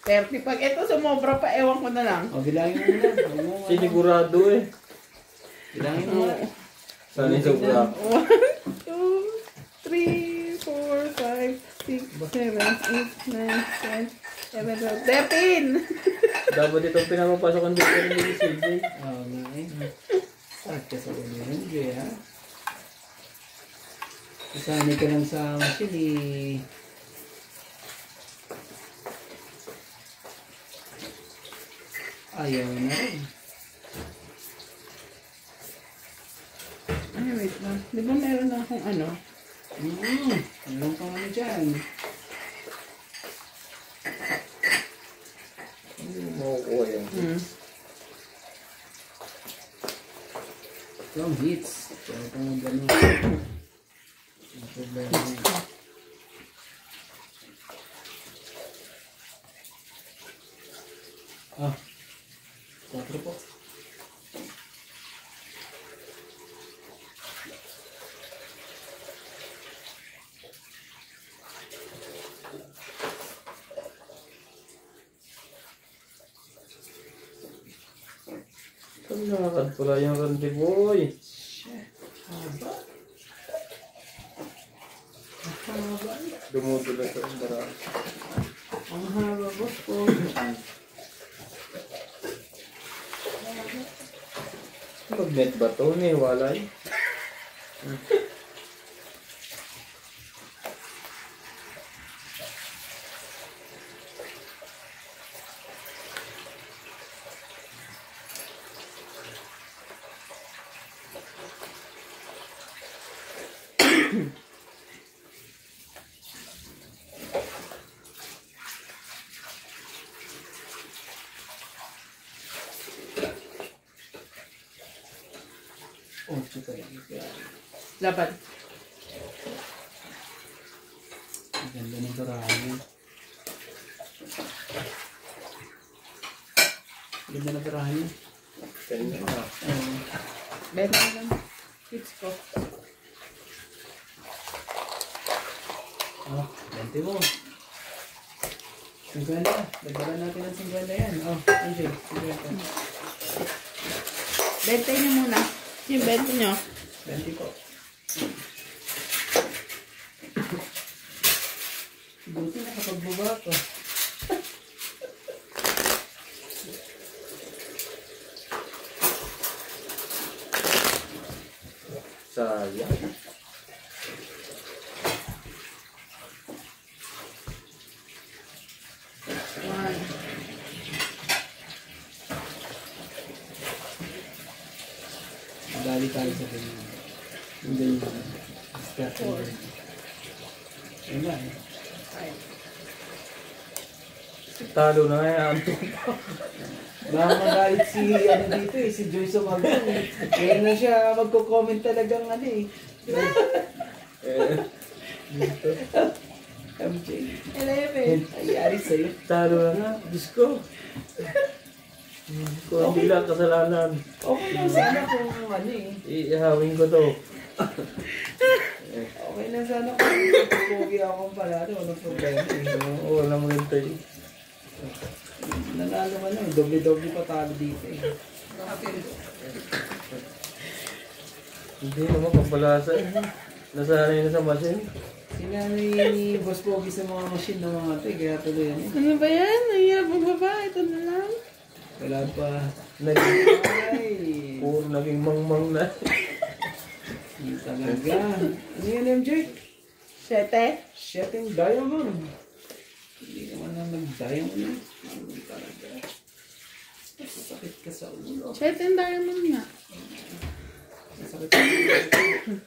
30. Pag ito sumobra pa, ewan ko na lang. O, bilangin mo na. Sinigurado eh. Bilangin mo na. Saan yung sobra? 1, 2, 3, 4, 5, 6, 7, 8, 9, 10, 11, 12, 13. Dapat itong pinapapasok ang dito rin ni CJ. Oo nga eh. Start ka sa ulo yun, Jay, ha? Kasani ka lang sa machine eh. Ayaw na rin. Ay, wait lang. Di ba meron na akong ano? Anong pang ano dyan? Hindi mo makukuha yan. Yung hits. Kaya ito nga gano'n. Ang problema niya. Ah. 4 po. Lakad pala yung Randy Boy. Dumudulas sa umbara. Ang haba, boss ko. Magnet ba ito? Walay. Oh, ito kayo. Laban. Ang ganda ng barahan. Ganda ng barahan niya. Ganda na. Benta ko lang. Kids ko. Oh, 20 mo. 50. Dagdagan natin ng 50 yan. Oh, Anjay, 50. Benta niyo muna. Yung benta niyo. 20 po. Buti nakapagbaba ko. Sayang. One. Dali tayo sa ganyan. Hindi yun. Four. Yun na eh. Five. Talo na nga yan. Baka magalit si ano dito eh, si Joyce Umagdang eh. Kaya na siya magko-comment talagang ano eh. MJ. 11. Ayari sa'yo. Talo na nga. Diyos ko. Kung hindi lang kasalanan, Okay lang sana kung ano eh. iihawin ko to. Okay lang sana kung pogi akong palalo. Walang problema eh. Oo, walang maganda eh. Nanalo ka na eh. Doble-doble pa talo dito eh. Hindi naman kampalasa eh. Nasanay na sa machine. Sinanay ni Boss Pogi sa mga machine ng mga ito eh. Kaya tuloy yan eh. Ano ba yan? Nahihirap magbaba. Ito na lang. Wala pa. Naging, Ay! puro naging mangmang na. Hindi talaga. Ano yan MJ? 7. Setting diamond. Hindi naman na nag-diamond yun. Hindi talaga. Sakit ka sa ulo. 7 diamond nga. Sakit ka sa ulo.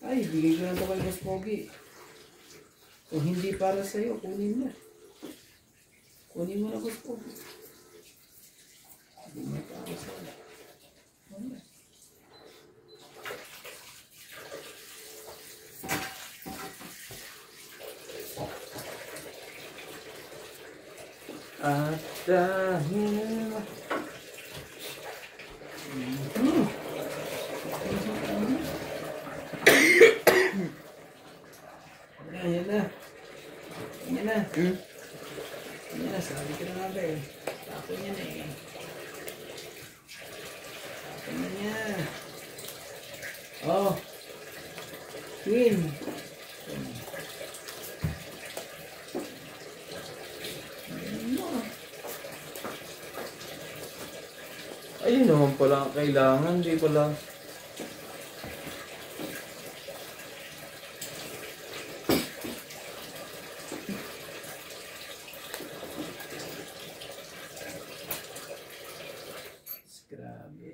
Ay, bigay ko na ito kay Boss Pogi. Kung hindi para sa'yo, kunin mo. Kunin mo na Boss Pogi. Hindi mo para sa'yo. At dahil... Ayan na. Ayan na. Ayan na, sabi ko na nga ba eh. Tapon yan eh. Tapon na niya. Oh. Queen. Ayun naman pala ang kailangan, di pala. Grabe.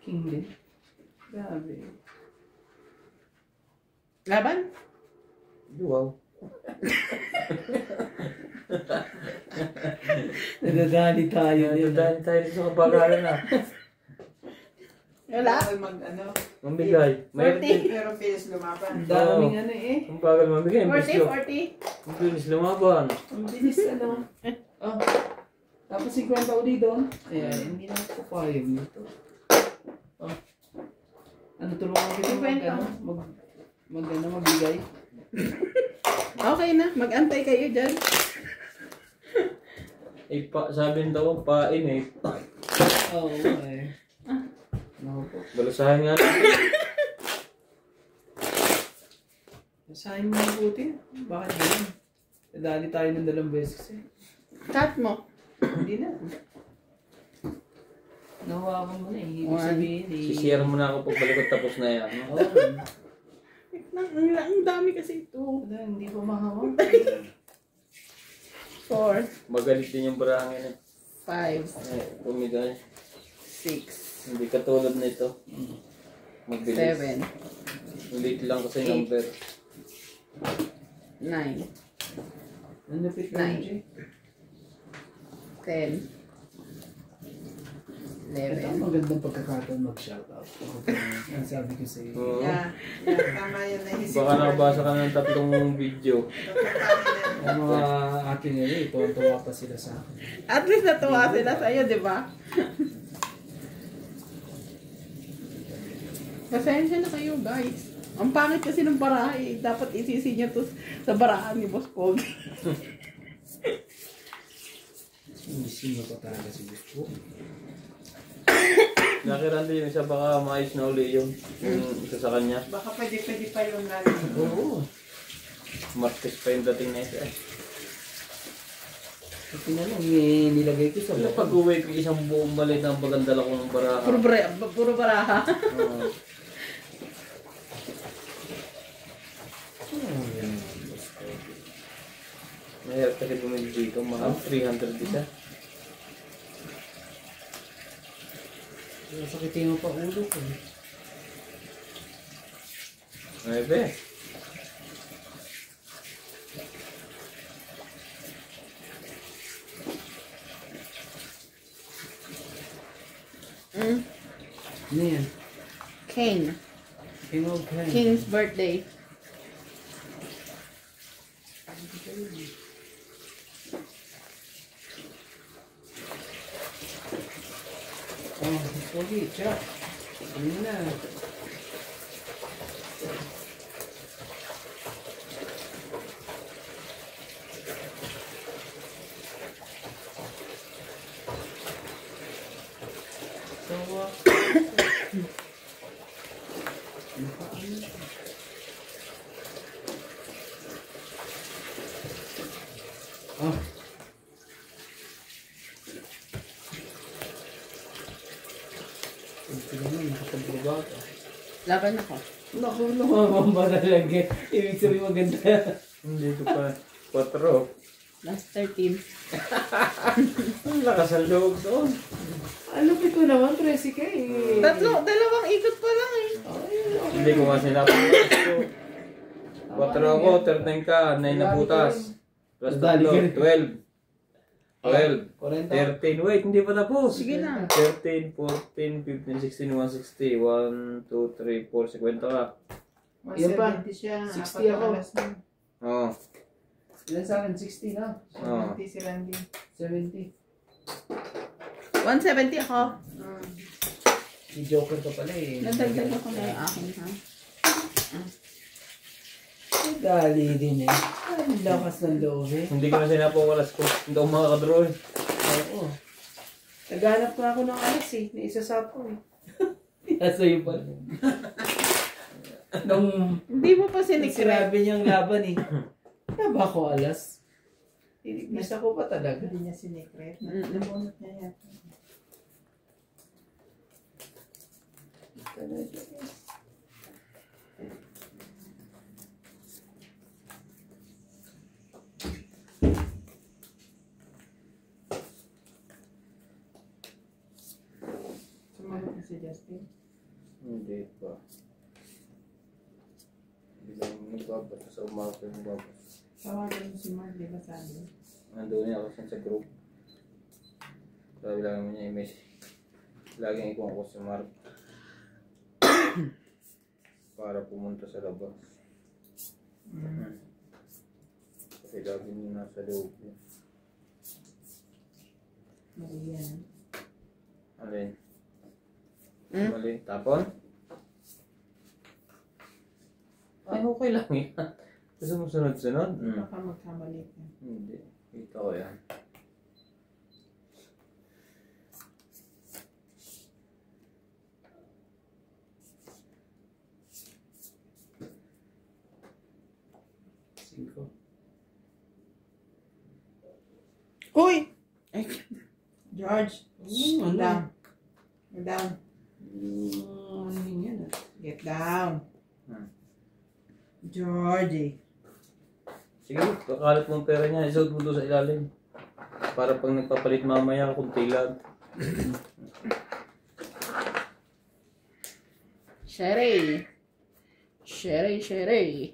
King din. Grabe. Laban? Wow. Nadadali tayo. Dahil tayo sa kabagalan na. Wala? Mag-ano, Mamigay. Mayroon 40. pero Phyllis lumaban. Ang daming ano eh. Ang bagal mamigay. 40. Ang bilis lumaban. Ang bilis ano. Oh. Tapos 50 uli doon. Ayan, hindi na ako papayag nito. Oh. Ano, tulungan kita magbigay. Okay na. Mag-antay kayo dyan. Sabi daw, pain eh. Oo, okay. Ano po? Balasahin nga natin. Nasahin mo mabuti. Bakit ganyan? Nadali tayo ng 2 beses eh. Cut mo. Hindi na. Nahawakan mo na eh. Ibig sabihin eh. Sisiyar mo na ako pag balik tapos na yan. Oo. Ang dami kasi ito. Wala, hindi pa mahawak. 4, Magalit din yung barangay eh. 5, Ay, pumigay. 6, Hindi katulad nito. Magbilis. 7, Ulit lang kasi number. 9, Ang lapit na Nine. yun, 10, Ito 11. ang magandang pagkakataon mag-shoutout. Ang sabi ko sa iyo. Oo. Yeah. Yeah, tama yun. Naisip Baka nakabasa ka ng 3 video. Ang mga aking nila, tuwa pa sila sa akin. At least natuwa sila sa'yo, di ba? Pasensya na kayo, guys. Ang pangit kasi ng baraha eh. Dapat isisi niya to sa barahan ni Boss Pogi. Missing mo pa talaga si Gusto. Nakiran din yung isa, baka maayos na uli yung isa sa kanya. Baka pwede pa yung natin. Oo. Martes pa yung dating na isa. Ito na lang, nilagay ko sa Wala bako. pag-uwi ko isang buong malit ng bagandala kong baraha. Puro baraha. Oo. Mahirap kasi bumili dito, mahal. 300 isa. Sakitin mo pa ulo ko. Ay, be. Ano yan? King. King of Hands. King's birthday. Oh, Pogi, chak. Ano na? So, ah. Ito naman, nakapag-trabaho ka. Laban ako. Naku, namamamba talaga. Ibig sabihin maganda. Hindi ko pa. 4. Last 13. Ang lakas ang loob doon. Alupit ko naman, 13 ka eh. Dalawang ikot pa lang eh. Hindi ko nga sinabi. 4 ako, 13 ka, 9 na butas. Plus Dali ka 3, 12. 12. 40. 13. Wait, hindi pa tapos. Sige na. 13, 14, 15, 16, 160. 1, 2, 3, 4, 50 ka. Yan pa. 170 siya. 60 ako. Oo. Ilan sa akin? 60 na. 70 si Randy. 70. 170 ako. Si Joker ka pala eh. Nadagdag ko na yung akin ha. Dali din eh. Ang lakas ng loob eh. Hindi ko na sinapo ko alas ko. Hindi ako makakadraw eh. Oo. Naghanap pa ako ng alas eh. Na isa sa ako eh. Nasa iyo pala. Nung Hindi mo pa sinikret. sinabi niyang laban eh. Taba ko alas. Nasa ko pa talaga. Hindi niya sinikret. Mm-mm. Nabunot niya yan. Sumagot na si Justin. Hindi pa. Hindi lang nagbabasa sa umaga yung nagbabasa. Tawagan mo si Mark, di ba sabi? Nandun niya ako sa group. Sabi lang naman niya i-message. Laging ikuha ko si Mark. Para pumunta sa labas. Kasi lagi niya nasa loob niya. Marian. Alin? Mali. Tapon? Ay, okay lang yan. Gusto mo sunod-sunod? Baka magkamali ka. Hindi. Kita ko yan. Uy! Ay, George, Ano? down. Get down. Ano yun yan ah? Get down. Hmm. Georgie. Sige, kakalat mong pera niya. Isuot mo doon sa ilalim. Para pag nagpapalit mamaya, kunti lang. Sherry. Sherry, Sherry.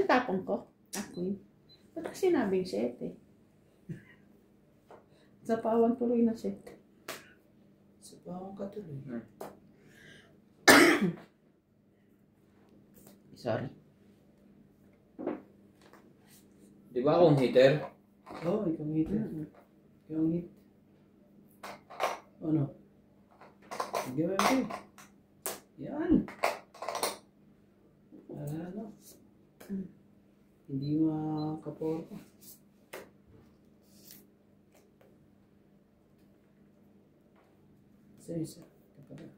Ang tapong ko? Queen. Ba't kasi sinabing 7? Sa pawang tuloy na 7. Sa bawang katuloy. Sorry. Di ba akong hitter? Oo, ikaw ang hit. Ikaw ang hit. Ano? Sige ba yun? Yan. Ano? Hindi makaporta. Isa. Kapag.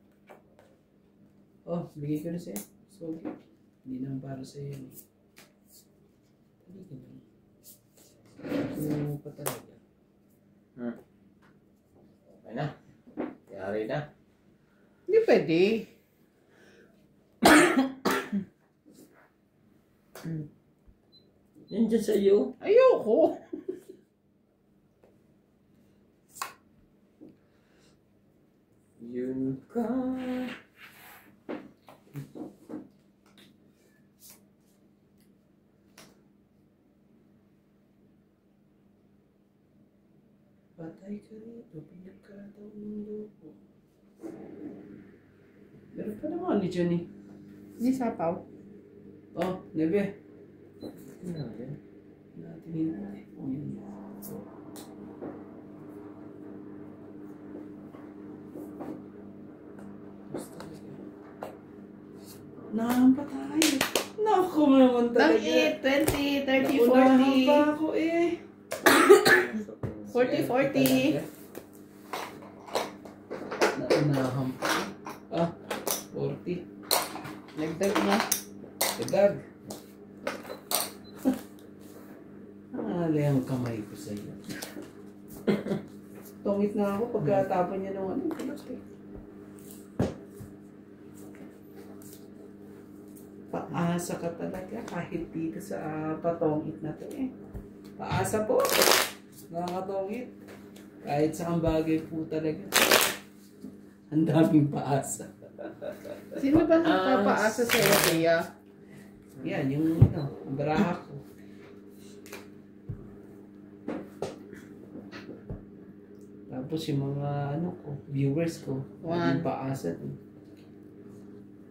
Oh, bigay ko na sa'yo. So, hindi naman para sa'yo yun. Hindi ka naman. Ano mo pa talaga? Okay na. Yari na. Hindi pwede. Yan dyan sa'yo. Ayoko. Yun ka. Patay ka rito, pinagkataon ng loko. Meron pa naman ni Johnny. Hindi sapaw. Oh, Nebe. Ano yan? Natin hindi. Yun. Basta talaga. Nahampa tayo. Naku naman Lang talaga. 8, 20, 30, Unahan pa ako eh. 40, 40. Naunahan pa. Ah, 40. Nagdag na. Dagdag. Alay ang kamay ko sa iyo. Tungit na ako pagkatapon niya ng ano. Paasa ka talaga kahit dito sa patongit na to eh. Paasa po. Nakakatongit. Kahit sa ang bagay po talaga. Ang daming paasa. Sino ba nagpapaasa sa iyo, Kuya? Yan, yung ang baraha ko. Tapos yung mga viewers ko, One. yung paasa din.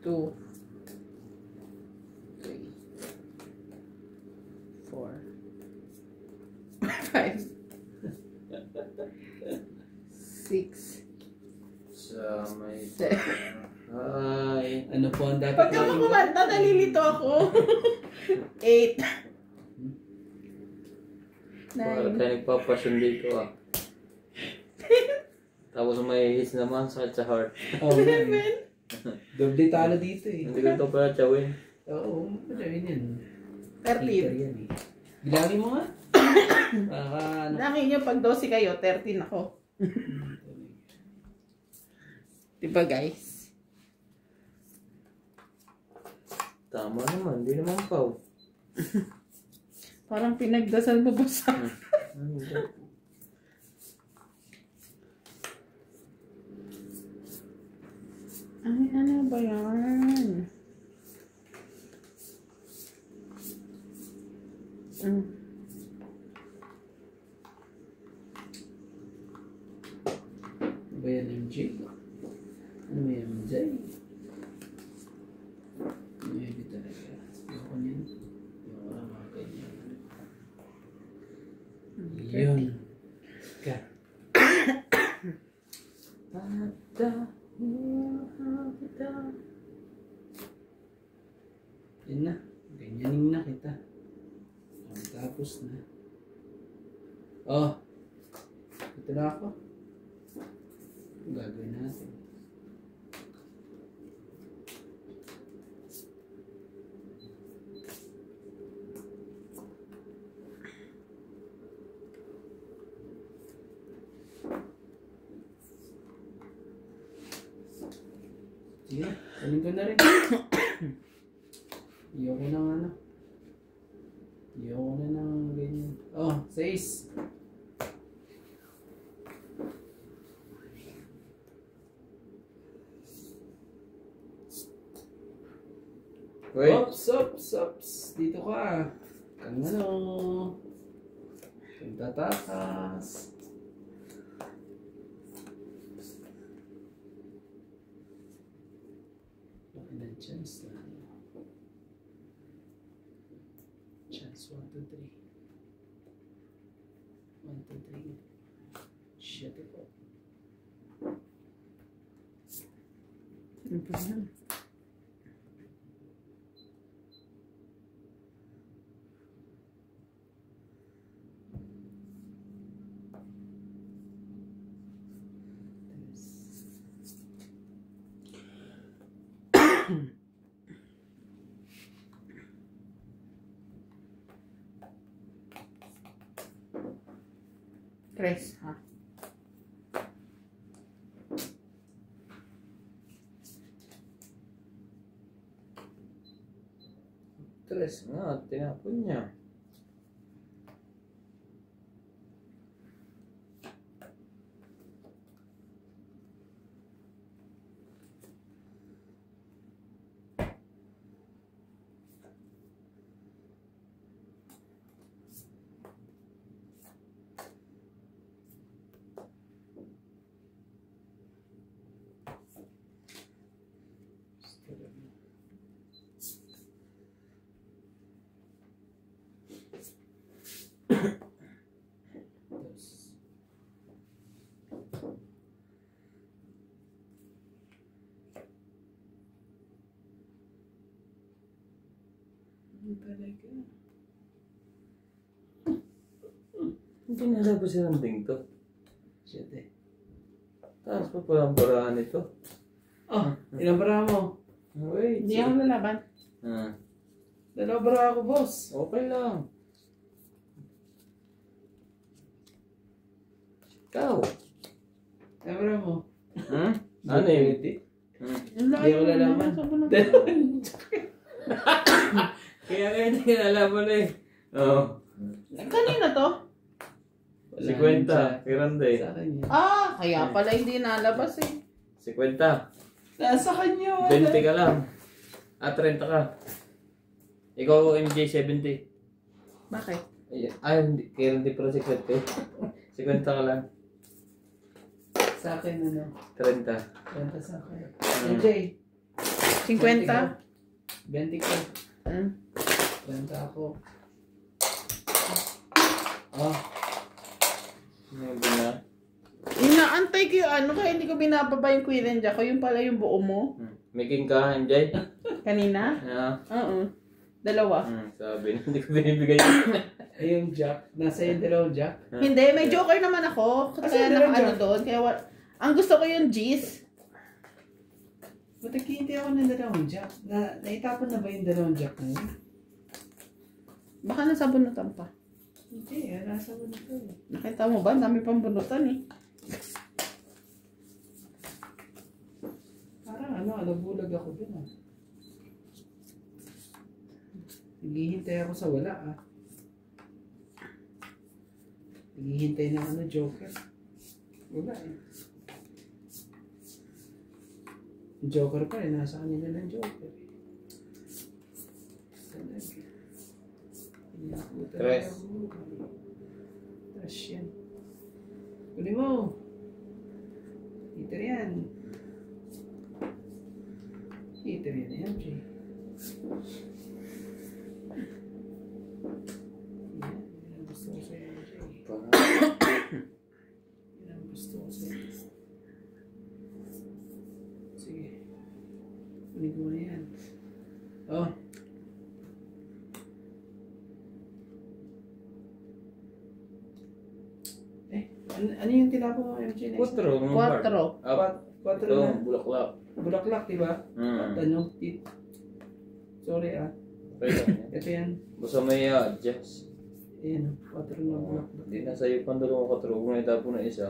2, 3, 4, 5, 6, Sa may... 7. Hi. Ano po ang dapat Pagka natin kumanta, nalilito ako. 8, Para 9, tayo nagpapasyon dito ah. Tapos may hits naman sa heart. Oh, doble talo dito eh. Hindi ko ito pala chawin. Oo, madami yan. 13. Yan eh. Bilangin mo nga. Baka ano. Langin nyo pag 12 kayo, 13 ako. Diba guys? Tama naman, hindi naman pau. Parang pinagdasal mo ba sa... Ay, ano ba yan? Ano ba yan, MJ? Ano ba yan, MJ? Maybe talaga. Ayoko niyan. Ayoko na mga ganyan. Yun. Ka. Yun na. Ganyanin na kita. Tapos na. Oh. Ito na ako. Ito gagawin natin. Sige, kunin ko na rin. Iyoko na nga na. Iyoko na ng ganyan. Oh, 6. Wait. Ops. Dito ka. Kang ano. Kang tatakas. Laki ng chance na. Chance 1, 2, 3. 1, 2, 3. Shit ito. Ano pa yan? Tres, ha? Tres nga, tinapon niya. Talaga. Hindi nalabas si Randing to. Shit eh. Tapos pa palang barahan ito. Oh, ilang bara mo? Wait. Hindi ako lalaban. Ah, Dalawa bara ako, boss. okay lang. Ikaw. Ilang bara mo? Hmm? Ano yun? Hmm. Ang Hindi ako layo lalaban. naman sa bunot. Kaya nga hindi nalaban eh. Oo. Kanina to? 50. Kay Randy. Sa kanya. Ah, kaya pala hindi nalabas eh. 50. Nasa kanya. 20 ka lang. 30 ka. Ikaw MJ 70. Bakit? Ay, hindi. Kay Randy pero 50. 50 ka lang. Sa akin, ano? 30. Benta sa akin. Hmm. MJ. 50? 20 ko. Hmm. Benta ako. Oh. Ano na? Inaantay ko yung ano, kaya hindi ko binababa yung Quillen Jack ko. Yung pala yung buo mo. Making ka, MJ? Kanina? Yeah. Oo. Dalawa. Sabi, hindi ko binibigay. Ay, yung Jack. Nasa yung dalawang Jack. Hindi, may joker naman ako. Asa Kaya yung naka ano Jack? doon. Kaya ang gusto ko yung G's. Ba't naghihintay ako ng dalawang Jack? Naitapon na ba yung dalawang Jack na yun? Baka nasa bunutan pa. Hindi, nasa mo na to. Nakita mo ba? Ang dami pang bunutan eh. Parang nabulag ako dun ah. Naghihintay ako sa wala ah. Naghihintay ng Joker. Wala eh. Yung Joker pa eh, nasa kanila ng Joker. Talaga. Tres. Tres yan. Uli mo. Heater yan. Heater yan yan, Jay. Yan ang gusto ko sa'yo, Jay. Yan ang gusto ko sa'yo. Sige. Kunin ko na yan. Oh. Ano yung tinapo mo, MJ? na isa? 4. 4. Quatro Ito, na. bulaklak. Bulaklak, diba? At ano? Sorry ah. Okay lang yan. Ito yan. Basta may adjust. Ayan, 4 na bulaklak. Hindi na sa'yo pang dalawang katro. Kung naitapo na isa.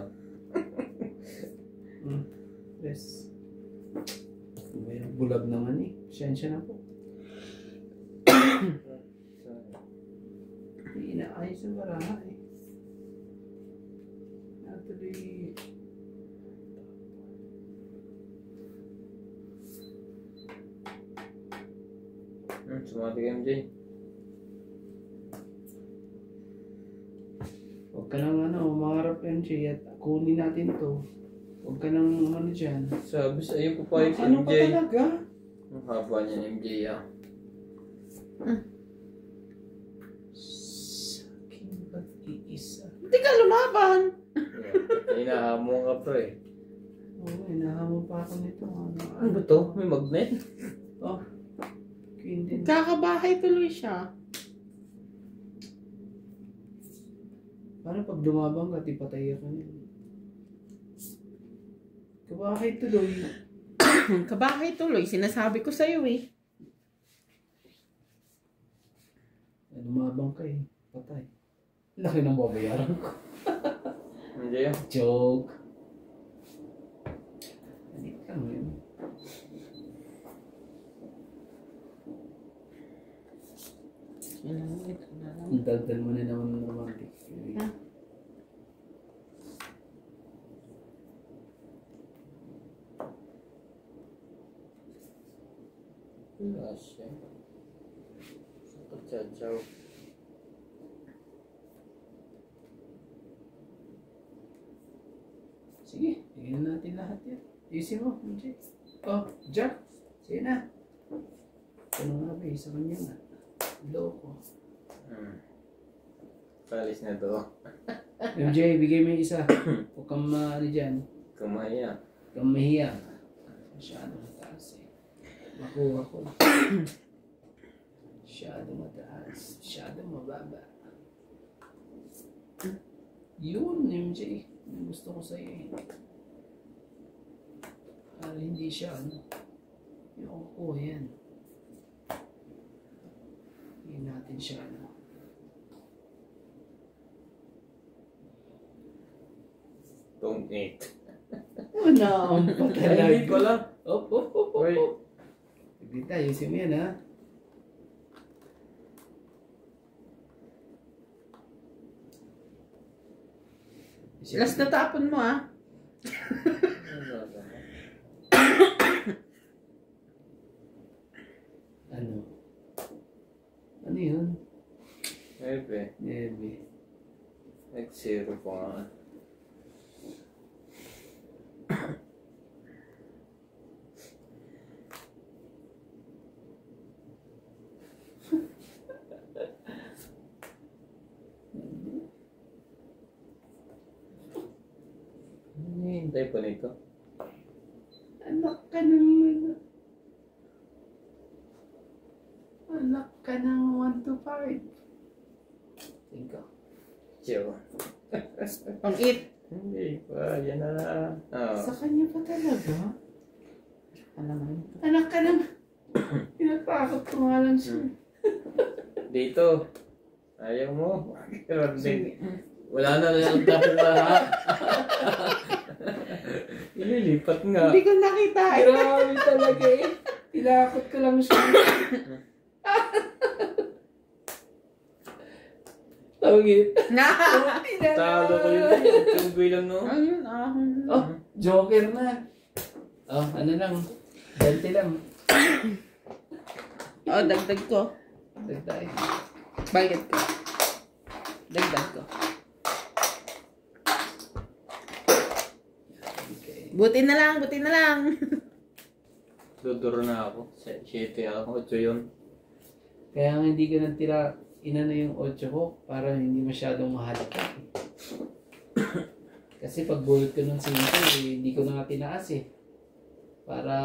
Yes. May bulag naman eh. Siyensya na po. Inaayos yung baraha eh. Actually, Sumati ka MJ. Huwag ka nang umangarap MJ at kunin natin to. Huwag ka nang dyan. Sabi sa iyo papayag si Ano ka MJ. talaga? Ang haba niya ng MJ ah. Sa aking pag-iisa. Hindi ka lumaban. Hinahamon ka pre. Oo, hinahamon pa ako nito. Ano ba to? May magnet? Oh, queen din. Kakabahay tuloy siya. Paano pag lumabang ka, di patay ako niya. Kabahay tuloy. Kabahay tuloy. Sinasabi ko sa'yo eh. Lumabang ka eh. Patay. Laki ng babayaran ko. MJ ah. Joke. Alit lang yun. Ang daldal mo na naman ng romantic. Ha? Wala siya. Sakot siya, chow. Sige, tingnan natin lahat yan. Ayusin mo, MJ. Oh, Jack. Sige na. Ano nga ba, isa kanya nga. Loko. Palis na to. MJ, bigay mo yung isa. Huwag kang dyan. Kumaya. Huwag kang mahiya. Masyado mataas eh. Makuha ko. Masyado mataas. Masyado mababa. Yun, MJ. Yung gusto ko sa'yo eh. Para hindi siya yung ko yan. Hindi natin siya Tong 8. Una, ang Ay, hindi ko lang. Op, op, op, op, Wait. op. Hindi tayo, ayusin mo yan ha. Last na tapon mo ah. Ano? Ano yun? Ebe. Nebe. X0 pa nga. Hintay pa nito. Anak ka ng anak ka ng 1 to 5. Tingko. Chill. Pang eat. Hindi pa. Yan na. Oh. Sa kanya pa talaga? Alam mo. Anak ka ng... Pinatakot ko nga lang siya. Dito. Ayaw mo. Pero hindi. Wala na lang tapos na ha. Ililipat nga. Hindi ko nakita. Grabe talaga eh. Tinakot ko lang siya. Tawagin. Talo ko yun. Yung bilang no. Ayun ah. Oh, Joker na. Oh, ano lang. 20 lang. Oh, dagdag ko. Dagdag. Bayad ko. Dagdag ko. Okay. Buti na lang, buti na lang. Duduro na ako. 7 ako. 8 yun. Kaya nga hindi ko nagtira inano yung 8 ko para hindi masyadong mahalata. Kasi pag bullet ko ng 5, hindi ko na nga tinaas eh. Para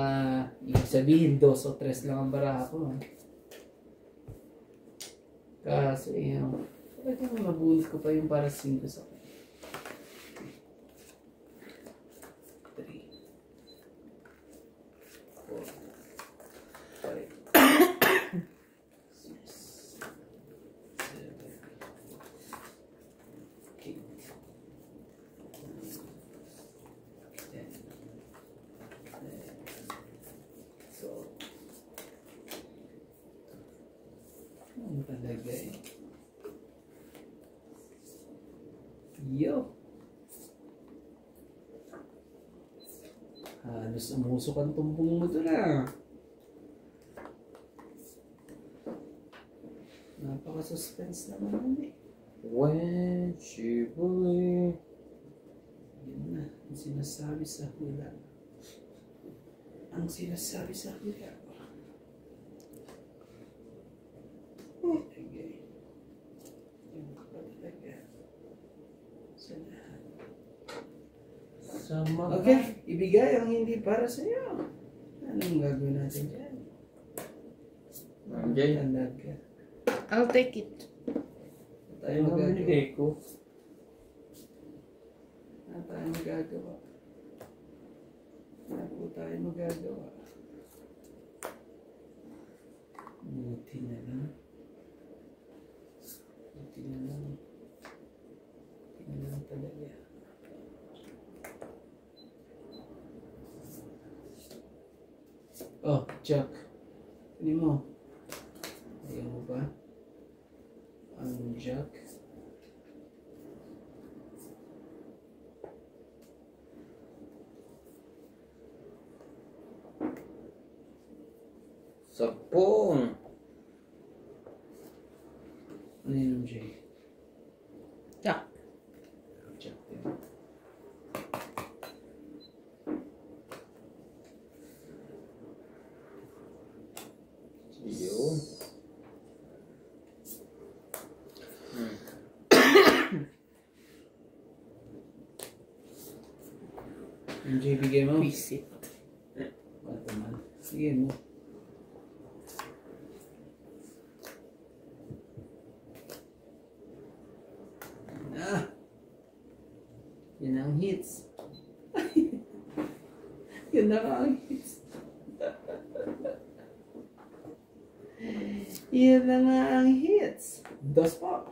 ibig sabihin 2 o 3 lang ang baraha ko. Kaso yun, talagang mabulot ko pa yung para 5 sa akin. 3 4 5 Ano talaga eh. Yo! Halos umusok ang tumbong mo doon ah. Napaka-suspense naman yun eh. Wedgie boy. Yan na, ang sinasabi sa hula. Ang sinasabi sa hula. Okay. Yung ka pa talaga. Sa lahat. Sama. Okay, ibigay ang hindi para sa iyo. Anong gagawin natin dyan? Jay. Tandaan ka. I'll take it. Tayo Ayun ang magagawa. binigay ko. Ano tayo magagawa? Ano po tayo magagawa? Buti na lang. Buti na lang. Buti na lang talaga. Oh, Jack. Kunin mo. Ayaw mo ba? Ang Jack. Sapong. Ano yun, Jay? Jack. Jack din. Yun. Yung Jay, bigay mo. Visit. Bato man. Sige mo. Ah! Yan ang hits. Yan na nga ang hits. Yan na nga ang hits. Dos pa.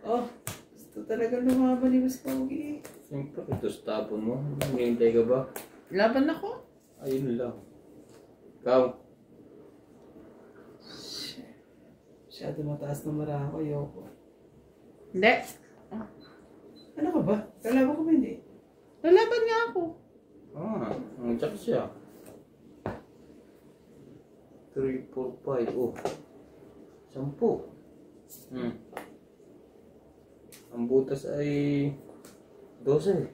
Oh, gusto talaga lumaban ni Mas Pogi. Siyempre, ito sa tapon mo. Hintay ka ba? Laban ako. Ayun lang. Ikaw. Masyado mataas na marako. Ayoko. Hindi. Ano ka ba? Kalaban ko ba hindi? Lalaban nga ako. Ah, ang jack siya. 3, 4, 5. Oh. 10. Ang butas ay 12.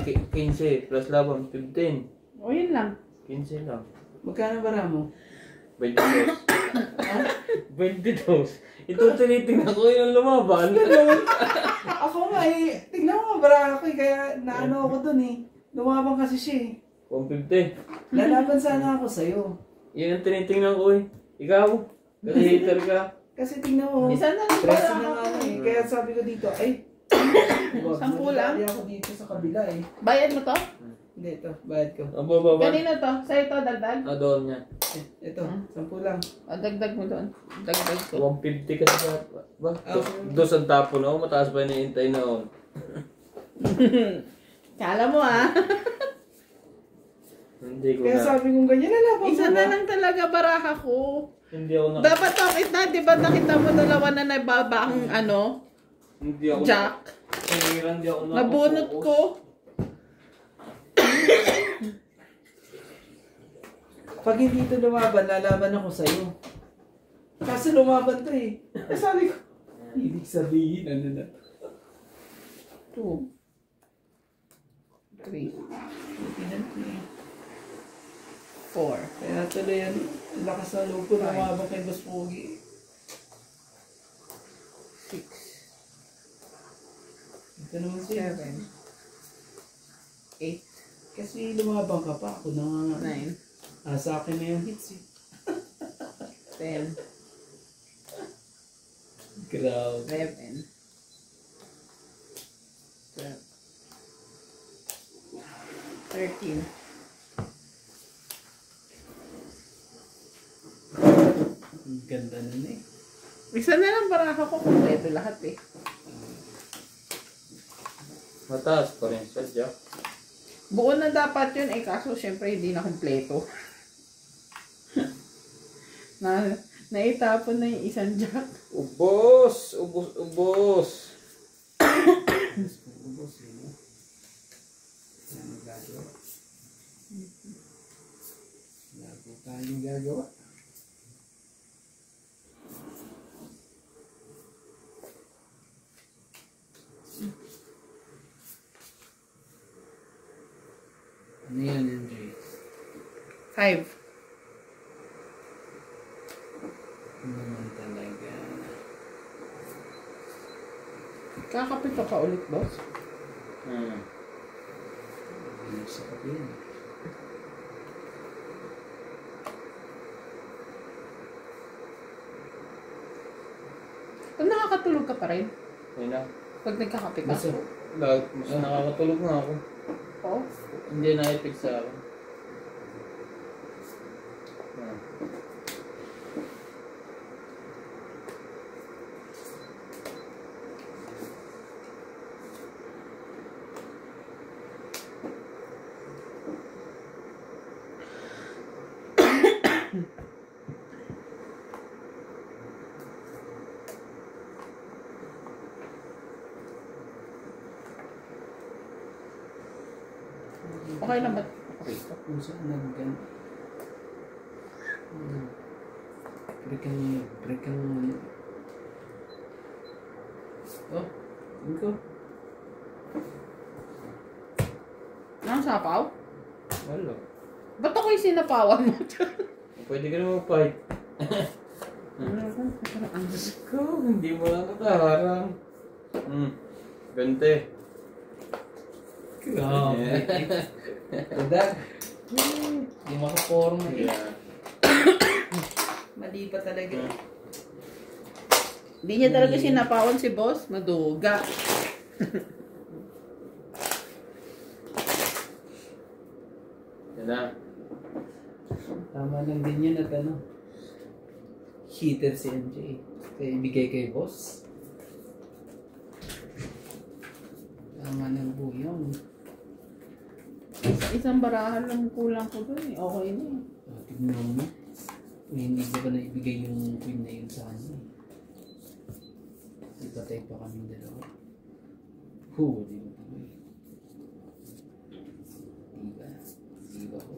15 plus laban 15. O yun lang. 15 lang. Magkano bara mo? 22. 22. Ito tinitingnan ko yung lumaban. Ako nga eh. Tignan mo, bara ako eh. Kaya naano ako dun eh. Lumabang kasi siya eh. 150. Lalaban sana ako sa'yo. Yan ang tinitingnan ko eh. Ikaw, kasi hater ka. Kasi tignan mo. Isa na lang Preso para na nga ako. eh. Kaya sabi ko dito, ay. Sampu lang? Madali ako dito sa kabila eh. Bayad mo to? Hindi, ito. Bayad ko. Ang bababa. Kanino to? Sa'yo to, dagdag? Ah, doon niya. Ito, 10 lang. O, dagdag mo doon. Dagdag ko. 150 kasi ba? Dos ang tapon ako, mataas pa yung hinihintay na ako. Kala mo ah. Hindi ko Kaya na. sabi kong ganyan, lalaban Isa ko na ba? lang talaga baraha ko. Hindi ako na. Dapat bakit na, di ba nakita mo dalawa na nababa ang ano? Hindi ako Jack. Hindi ako na. Nabunot ko. Pag hindi ito lumaban, lalaban ako sa'yo. Kasi lumaban to eh. Kaya sabi ko, ibig sabihin, ano na. 2 3 4 Kaya tuloy yan, lakas ng loob ko, lumabang kay Boss Pogi. 6 Ito naman siya. 7 8 Kasi lumabang ka pa, ako na nga. 9 Sa akin na yung hits eh. 10 Grabe. 11 12 13 Ang ganda nun eh. Isa na lang baraha ko kompleto lahat eh. Mataas pa rin siya, Jack. Buo na dapat yun eh, kaso syempre hindi na kompleto. Naitapon na yung isang jack. Ubos! Ubos! Ubos! Ubos eh. No? Wala nang gagawa. Wala po tayong gagawa. 5. Naman talaga. Kakapit ka pa ulit, boss? Isa ka din. Pag nakakatulog ka pa rin? Yun na. Pag nagkakape ka? Mas nakakatulog nga ako. Oo. Hindi na-effect sa akin. Okay lang ba? Kung saan naggan. Break ang oh, tingko. Ang sapaw? Wala. Ba't ako yung sinapawan mo? Pwede ka naman mag-fight. Ang Diyos ko. Hindi mo lang nakaharang. 20. Grabe. Tadag. Hindi makaporma eh. Yeah. Mali pa talaga. Hindi niya talaga sinapawan si boss. Maduga. Yan na. Tama lang din yun at ano. Heater si MJ. Kaya ibigay kay boss. Tama lang po yun. Isang barahan lang kulang ko dun eh. Okay na eh. Tignan mo. Hindi ko ba na ibigay yung queen na yun sa kanya. Ipatay pa kami dalawa. Di ba tuloy? Di ba ho?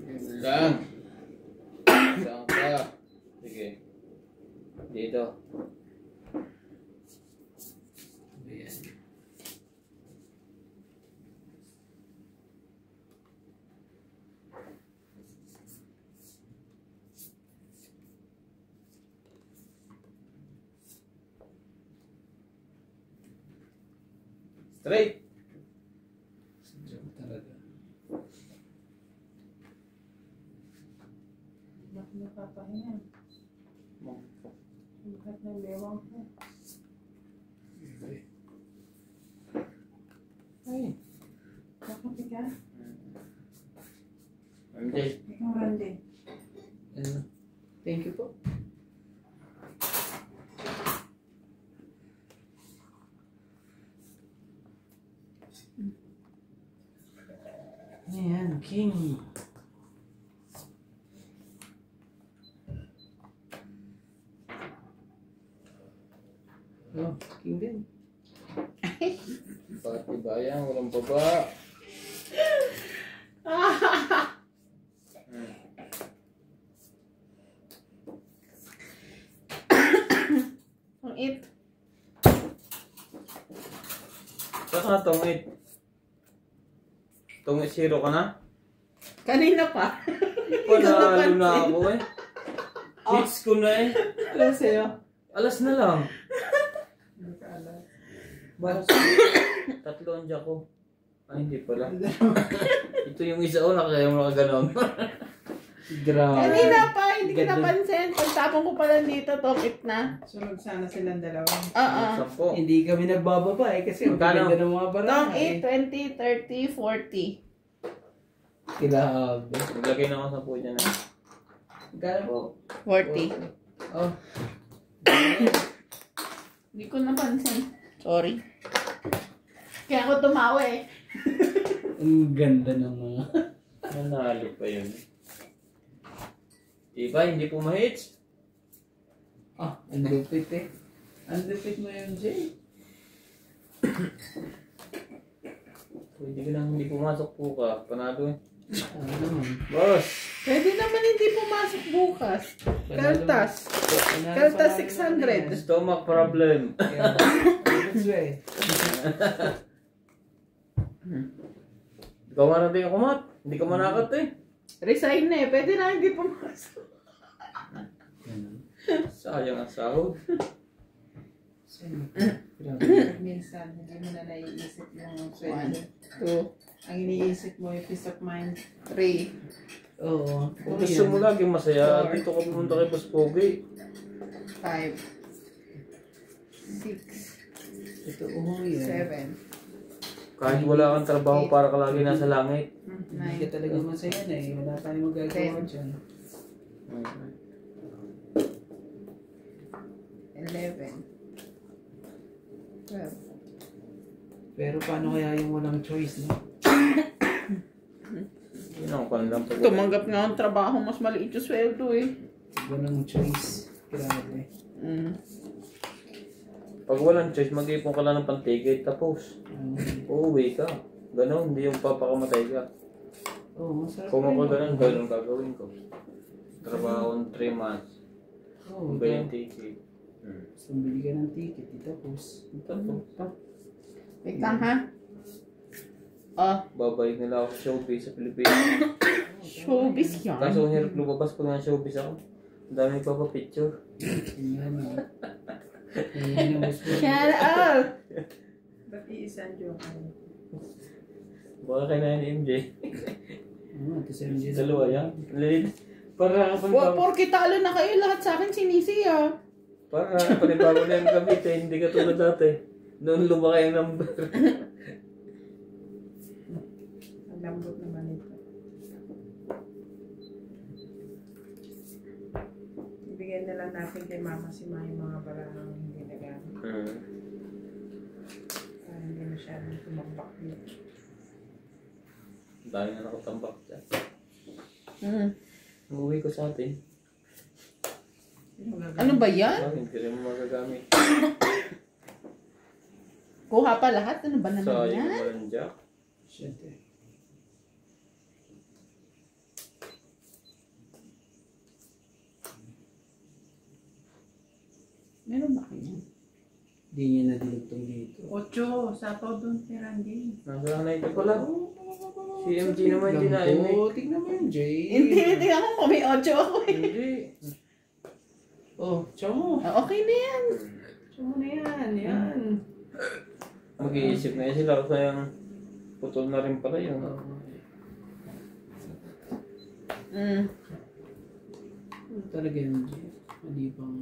Yun lang. Saan ka? Sige. Dito. Ayan. Straight. Sadya talaga. Bakit napapahinga? Bakit ng bewang ko? Ay, bakit ka? MJ. Ikaw, Randy. Thank you po. Ayan, king. Oh, king din. Pati bayan, walang baba. Ang it. Saan ka tungit? Tungit zero ka na? Kanina pa. Panalo na ako eh. Hits ko na eh. Alam sa'yo. Alas na lang. Hindi ka alam. Balas. Tatlo ang jack ko. Ay, hindi pala. Ito yung isa ko, nakakaya mo nakaganon. Grabe. Kanina pa. Hindi ko Ganda. napansin. Pagtapon ko pa lang dito, top it na. Sunod sana silang dalawa. Oo. Sampo. Hindi kami nagbababa eh kasi ang Magkano? ganda ng mga barang Tong eh. 8, 20, 30, 40. Grabe. Maglagay na ako sa po dyan eh. Magkano po? 40. Oh. Hindi ko napansin. Sorry. Kaya ako tumawa eh. Ang ganda ng mga... Nanalo pa yun. Diba, hindi po ma-hits? Ah, ang lupit eh. Ang lupit mo yun, Jay. Pwede ka nang hindi pumasok po ka. Panalo eh. Ano naman? Boss! Pwede naman hindi pumasok bukas. Kaltas. Panalo Kaltas pa 600. namin yan. Stomach problem. Kaya, that's right. Ikaw nga natin yung kumat. Hindi ka manakat eh. Resign na eh. Pwede na hindi pumasok. Sayang ang sahod. Grabe. Minsan, hindi mo na naiisip yung 1, sweldo. 2, Ang iniisip mo yung peace of mind. 3, Oo. Kung gusto mo lagi masaya, dito ka pumunta kay Boss Pogi. 5, 6, Ito, yan. 7, Kahit wala kang trabaho para ka lagi nasa langit. Hindi ka talaga masaya na eh. Wala tayong magagawa dyan. 11, 12. Pero paano kaya yung walang choice, no? Yun ang kanilang pag- Tumanggap nga ang trabaho, mas maliit yung sweldo eh. Walang choice. Grabe. Pag walang choice, mag-ipon ka lang ng pantigay, tapos uuwi ka. Ganon, hindi yung papakamatay ka. Oo, masarap. Kung ako rin. ganun gagawin ko. Trabaho ng 3 months. Oo, Ba yung ticket? Basta bili ka ng ticket, tapos. Wait lang ha. Ah, Babalik nila ako sa showbiz sa Pilipinas. showbiz yan. Kaso ang hirap lumabas pag nasa showbiz ako. Ang dami nagpapapicture. Yan o. Yan ang gusto. Shut up! Ba't iisan yung ano? Baka kay na ni MJ. Ito sa MJ. Dalawa yan. Lead. Para Porke talo na kayo lahat sa akin sinisi ah. para panibago na yung Cavite, hindi ka tulad dati. Noon lumaki ang number. Ang lambot naman ito. Ibigay na lang natin kay Mama si Ma yung mga barahang hindi nagamit. Para hindi masyadong tumambak dito. Dahil na nakatambak dyan. Hmm. Uuwi ko sa atin. Ano ba yan? Hindi rin mo magagamit. Kuha pa lahat? Ano ba naman Sayang yan? naman dyan. Siyempre. Meron ba kayo? Hindi niya nadilugtong dito. 8, sapaw doon si Randy. Nasaan na ito pala? Si MG naman hindi na imig. Oo, tignan mo yun, Jay. Hindi ako kung may 8 ako eh. Hindi. Oh, chomo. Okay na yan. Chomo na yan, yan. Mag-iisip na yun sila kasi yung putol na rin pala yun. Mm. Ano talaga yun, Jay? Mali bang...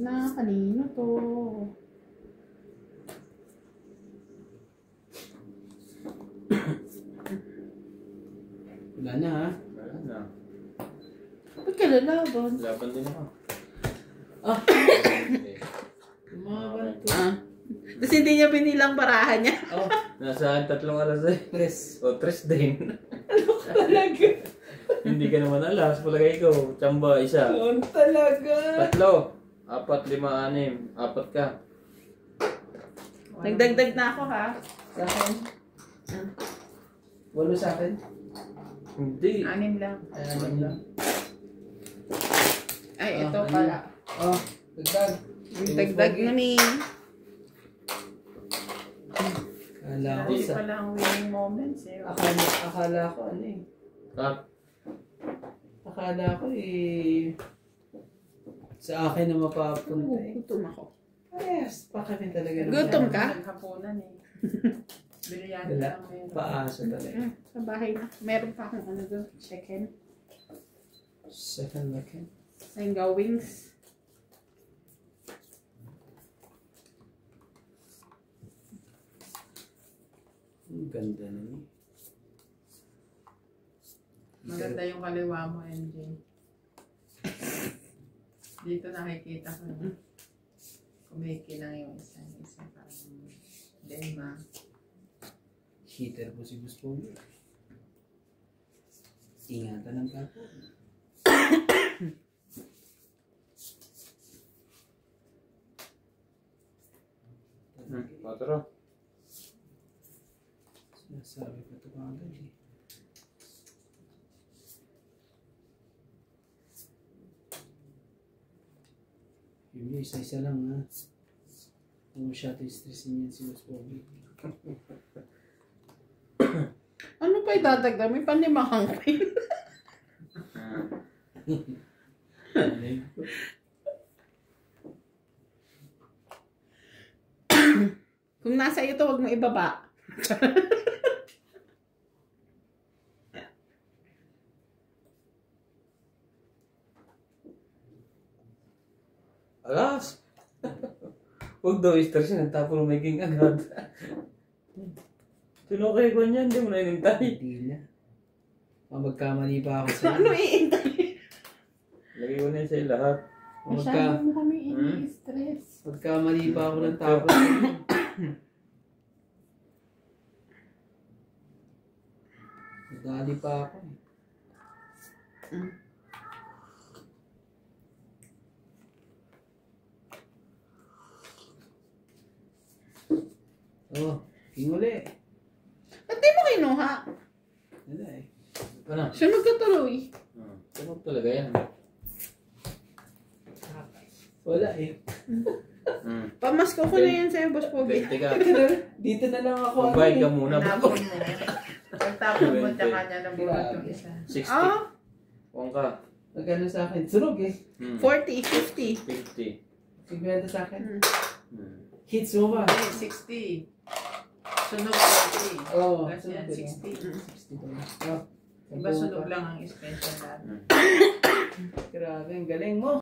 Na, kanino to? Wala na, ha? Wala na. Ba't ka lalaban? Laban din ako. Ah! Okay. Lumaban to. Ah. Tapos hindi niya binilang barahan niya. Oh, Nasa 3 alas eh. press. O 3 din. Talaga. Hindi ka naman alas. Palagay ko. Tsamba, isa. Ano talaga? 3. 4, 5, 6, 4 ka. Nagdagdag na ako ha. Sa akin? Walo sa akin? Hindi. 6 lang. Ayan lang. Ay, ito ayun. pala. Oh, dagdag. Dagdag mo ni. Akala ko Hindi sa... pala ang winning moments eh. Akala ko ano eh. Ah, Akala ko eh... Sa akin na mapapunta eh. Gutom ako. Yes, pa kami talaga. ng- Gutom ka? Naghapunan eh. Biryani Wala. lang meron. Paasa talaga. Sa bahay na. Meron pa akong ano doon. Chicken. Second weekend. Sangga wings. Ang ganda na niya. Maganda yung kaliwa mo, MJ. Dito nakikita ko na kumikilang yung isa parang dema. Heater po si Gusto. Ingatan ng kapo. Patro. Sinasabi pa ito kagad eh. Yun yung isa-isa lang ha. Kung masyado stressin yan si Boss Pogi. Ano pa idadagdag? May panlimahang pa yun. Kung nasa iyo to, huwag mo ibaba. Alas! Huwag daw stressin, tapos maging agad. Sinukay ko niyan, hindi mo na inintay. Hindi na. Magkamali pa ako sa Ano iintay? Lagay ko na yun sa'yo lahat. Masyado mo kami ini-stress. Magkamali pa ako ng tapos. Nadali pa ako eh. Oh, hinguli. Ba't di mo kinuha? Wala eh. Ito na. Sunog ka tuloy. Tunog talaga yan. Wala eh. Pamasko ko na yan sa'yo, Boss Pogi. Teka, Dito na lang ako. magbayad ka muna. Tinapon mo. Pagtapon mo, tsaka niya nabulot yung isa. 60. Ah, Huwag ka. Magkano sa akin? Sunog eh. 40, 50. 50. 50 sa akin. Hmm. Hits mo ba? Hindi, 60. Sunog 40. Oo. Kasi yan, 60. 60 pala. Oh, Iba sunog lang ang special natin. grabe, ang galing mo.